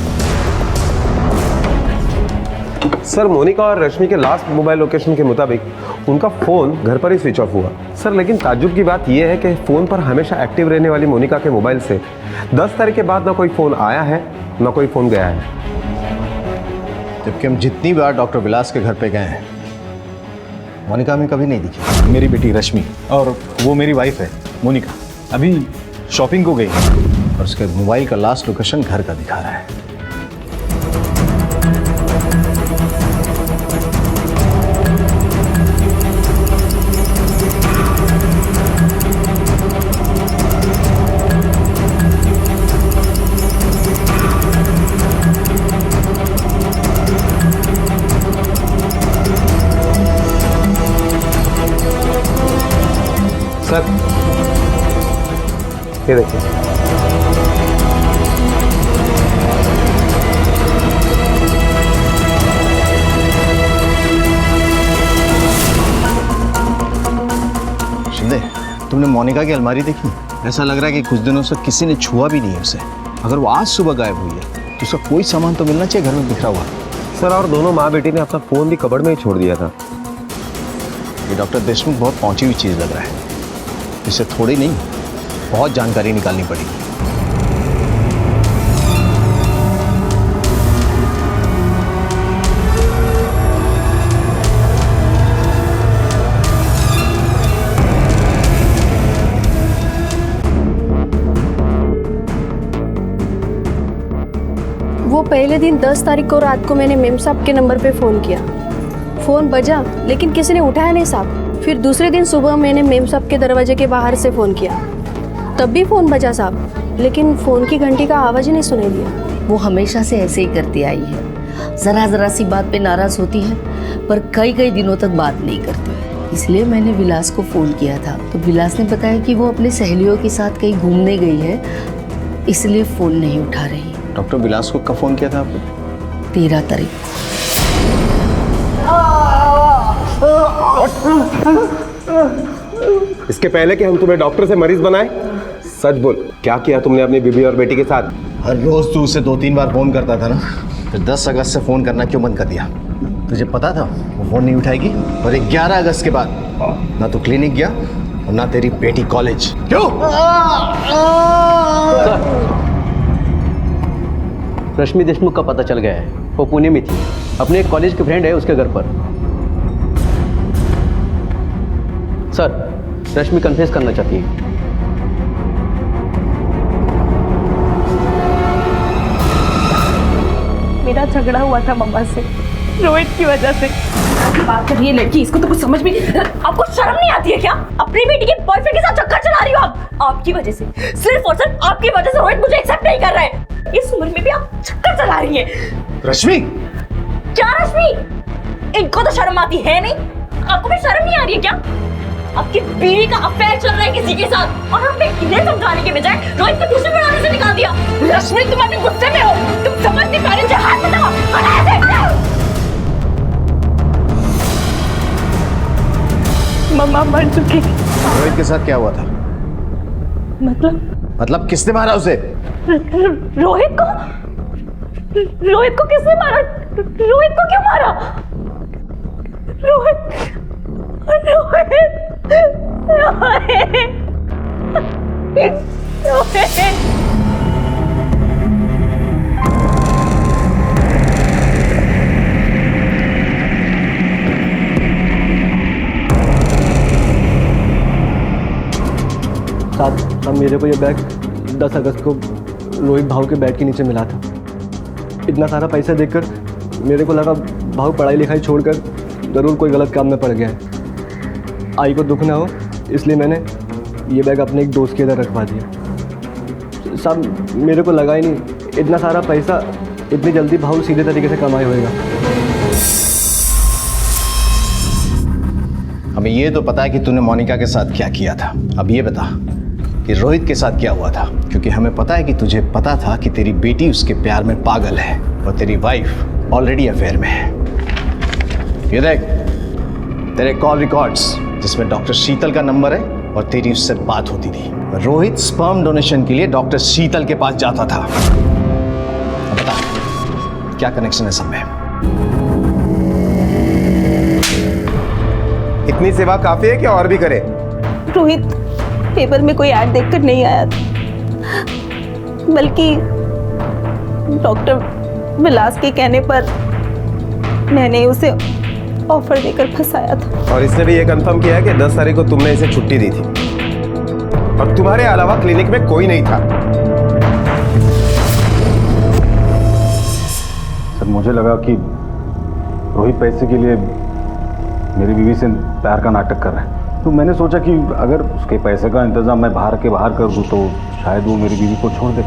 सर, मोनिका और रश्मि के लास्ट मोबाइल लोकेशन के मुताबिक उनका फ़ोन घर पर ही स्विच ऑफ हुआ। सर, लेकिन ताज्जुब की बात यह है कि फ़ोन पर हमेशा एक्टिव रहने वाली मोनिका के मोबाइल से 10 तारीख के बाद ना कोई फ़ोन आया है ना कोई फ़ोन गया है। जबकि हम जितनी बार डॉक्टर विलास के घर पे गए हैं मोनिका हमें कभी नहीं दिखी। मेरी बेटी रश्मि और वो मेरी वाइफ है मोनिका, अभी शॉपिंग को गई और उसके मोबाइल का लास्ट लोकेशन घर का दिखा रहा है। सर, ये देखिए। शिंदे, तुमने मोनिका की अलमारी देखी? ऐसा लग रहा है कि कुछ दिनों से किसी ने छुआ भी नहीं है उसे। अगर वो आज सुबह गायब हुई है तो उसका कोई सामान तो मिलना चाहिए घर में बिखरा हुआ। सर, और दोनों माँ बेटी ने अपना फ़ोन भी कबड़ में ही छोड़ दिया था। ये डॉक्टर देशमुख बहुत पहुंची हुई चीज़ लग रहा है। इसे थोड़ी नहीं, बहुत जानकारी निकालनी पड़ेगी। वो पहले दिन 10 तारीख को रात को मैंने मेम साहब के नंबर पे फ़ोन किया। फ़ोन बजा लेकिन किसी ने उठाया नहीं साहब। फिर दूसरे दिन सुबह मैंने मेम साहब के दरवाजे के बाहर से फ़ोन किया, तब भी फ़ोन बजा साहब, लेकिन फ़ोन की घंटी का आवाज़ ही नहीं सुनाई दिया। वो हमेशा से ऐसे ही करती आई है। ज़रा ज़रा सी बात पे नाराज़ होती है पर कई कई दिनों तक बात नहीं करती। इसलिए मैंने विलास को फ़ोन किया था तो विलास ने बताया कि वो अपनी सहेलियों के साथ कहीं घूमने गई है, इसलिए फ़ोन नहीं उठा रही। डॉक्टर विलास को कब फ़ोन किया था आपने? 13 तारीख। इसके पहले कि हम तुम्हें डॉक्टर से मरीज बनाए, सच बोल, क्या किया तुमने अपनी बीबी और बेटी के साथ? हर रोज तू उसे 2-3 बार फोन करता था ना, फिर 10 अगस्त से फोन करना क्यों बंद कर दिया? तुझे पता था वो फोन नहीं उठाएगी। और 11 अगस्त के बाद ना तू क्लिनिक गया और ना तेरी बेटी कॉलेज। क्यों? रश्मि देशमुख का पता चल गया है। वो पुणे में थी, अपने एक कॉलेज के फ्रेंड है उसके घर पर। सर, रश्मि कन्फेस करना चाहती है। झगड़ा हुआ था मम्मा से रोहित की वजह से। बात कर रही है लड़की, इसको तो कुछ समझ भी। आपको शर्म नहीं आती है क्या? अपनी बेटी के बॉयफ्रेंड के साथ चक्कर चला रही हो आप। आपकी वजह से, सिर्फ और सिर्फ आपकी वजह से रोहित मुझे एक्सेप्ट नहीं कर रहा है। इस उम्र में भी आप चक्कर चला रही हैं। रश्मि, क्या रश्मि? इनको तो शर्म आती है नहीं, आपको भी शर्म नहीं आ रही है क्या? आपकी बीवी का अफेयर चल रहा है किसी के साथ और हमने इन्हें समझाने के बजाय रोहित को दूसरे बनाने से निकाल दिया। रश्मि, तुम अभी गुस्से में हो, तुम समझ नहीं पा रही हो। हाथ बताओ, मम्मा मर चुकी। रोहित के साथ क्या हुआ था? मतलब किसने मारा उसे? रोहित को किसने मारा? रोहित को क्यों मारा? रोहित साहब, मेरे को ये बैग 10 अगस्त को रोहित भाव के बेड के नीचे मिला था। इतना सारा पैसा देखकर मेरे को लगा भाव पढ़ाई लिखाई छोड़कर ज़रूर कोई गलत काम में पड़ गया है। आई को दुख ना हो इसलिए मैंने ये बैग अपने एक दोस्त के इधर रखवा दिया। साहब, मेरे को लगा ही नहीं इतना सारा पैसा इतनी जल्दी भाव सीधे तरीके से कमाई होएगा। हमें ये तो पता है कि तूने मोनिका के साथ क्या किया था। अब ये बता कि रोहित के साथ क्या हुआ था, क्योंकि हमें पता है कि तुझे पता था कि तेरी बेटी उसके प्यार में पागल है और तेरी वाइफ ऑलरेडी अफेयर में है। ये देख तेरे कॉल रिकॉर्ड्स जिसमें डॉक्टर शीतल का नंबर है और तेरी उससे बात होती थी। रोहित स्पर्म डोनेशन के लिए डॉक्टर शीतल के पास जाता था। अब बता क्या कनेक्शन है सब में? इतनी सेवा काफी है कि और भी करे? रोहित पेपर में कोई ऐड देखकर नहीं आया था, बल्कि डॉक्टर विलास के कहने पर मैंने उसे ऑफर देकर फंसाया था। और इसने भी ये कंफर्म किया है कि 10 तारीख को तुमने इसे छुट्टी दी थी और तुम्हारे अलावा क्लिनिक में कोई नहीं था। सर, मुझे लगा कि रोहित पैसे के लिए मेरी बीवी से प्यार का नाटक कर रहा है, तो मैंने सोचा कि अगर उसके पैसे का इंतजाम मैं बाहर कर दूं तो शायद वो मेरी बीवी को छोड़ दे।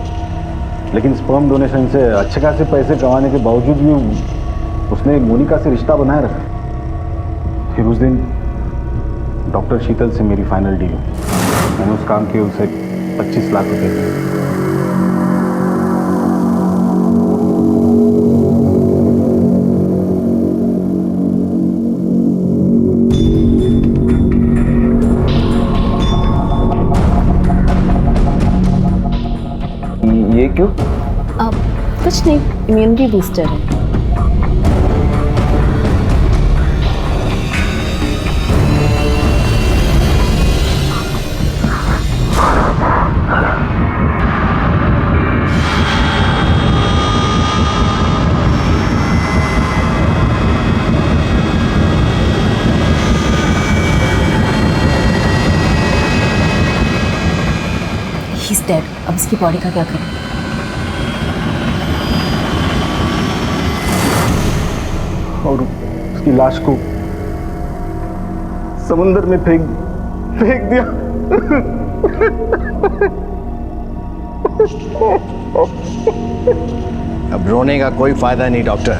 लेकिन स्पर्म डोनेशन से अच्छे खासे पैसे कमाने के बावजूद भी उसने मोनिका से रिश्ता बनाए रखा। फिर उस दिन डॉक्टर शीतल से मेरी फाइनल डील हुई। मैंने उस काम के उसे 25 लाख रुपए दिए। ये क्यों? कुछ नहीं, इम्यूनिटी बूस्टर है। He's dead. अब इसकी बॉडी का क्या करें? और उसकी लाश को समुंदर में फेंक दिया। अब रोने का कोई फायदा नहीं डॉक्टर,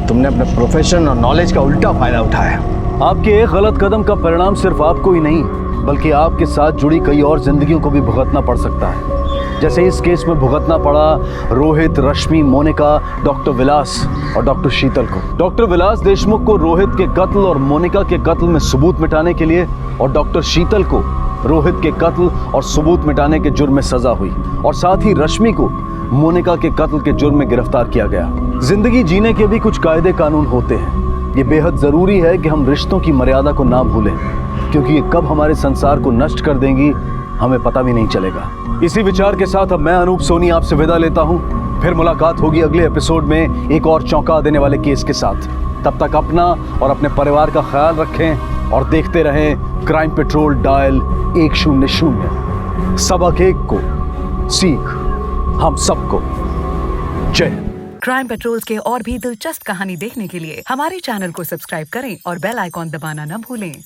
तुमने अपने प्रोफेशन और नॉलेज का उल्टा फायदा उठाया। आपके एक गलत कदम का परिणाम सिर्फ आपको ही नहीं बल्कि आपके साथ जुड़ी कई और जिंदगियों को भी भुगतना पड़ सकता है, जैसे इस केस में भुगतना पड़ा रोहित, रश्मि, मोनिका, डॉक्टर विलास और डॉक्टर शीतल को। डॉक्टर विलास देशमुख को रोहित के कत्ल और मोनिका के कत्ल में सबूत मिटाने के लिए और डॉक्टर शीतल को रोहित के कत्ल और सबूत मिटाने के जुर्म में सजा हुई और साथ ही रश्मि को मोनिका के कत्ल के जुर्म में गिरफ्तार किया गया। जिंदगी जीने के भी कुछ कायदे कानून होते हैं। ये बेहद जरूरी है कि हम रिश्तों की मर्यादा को ना भूलें, क्योंकि ये कब हमारे संसार को नष्ट कर देंगी हमें पता भी नहीं चलेगा। इसी विचार के साथ अब मैं अनूप सोनी आपसे विदा लेता हूं। फिर मुलाकात होगी अगले एपिसोड में एक और चौंका देने वाले केस के साथ। तब तक अपना और अपने परिवार का ख्याल रखें और देखते रहें क्राइम पेट्रोल डायल 100। सबक एक को सीख हम सबको। जय हिंद। क्राइम पेट्रोल्स के और भी दिलचस्प कहानी देखने के लिए हमारे चैनल को सब्सक्राइब करें और बेल आइकॉन दबाना न भूलें।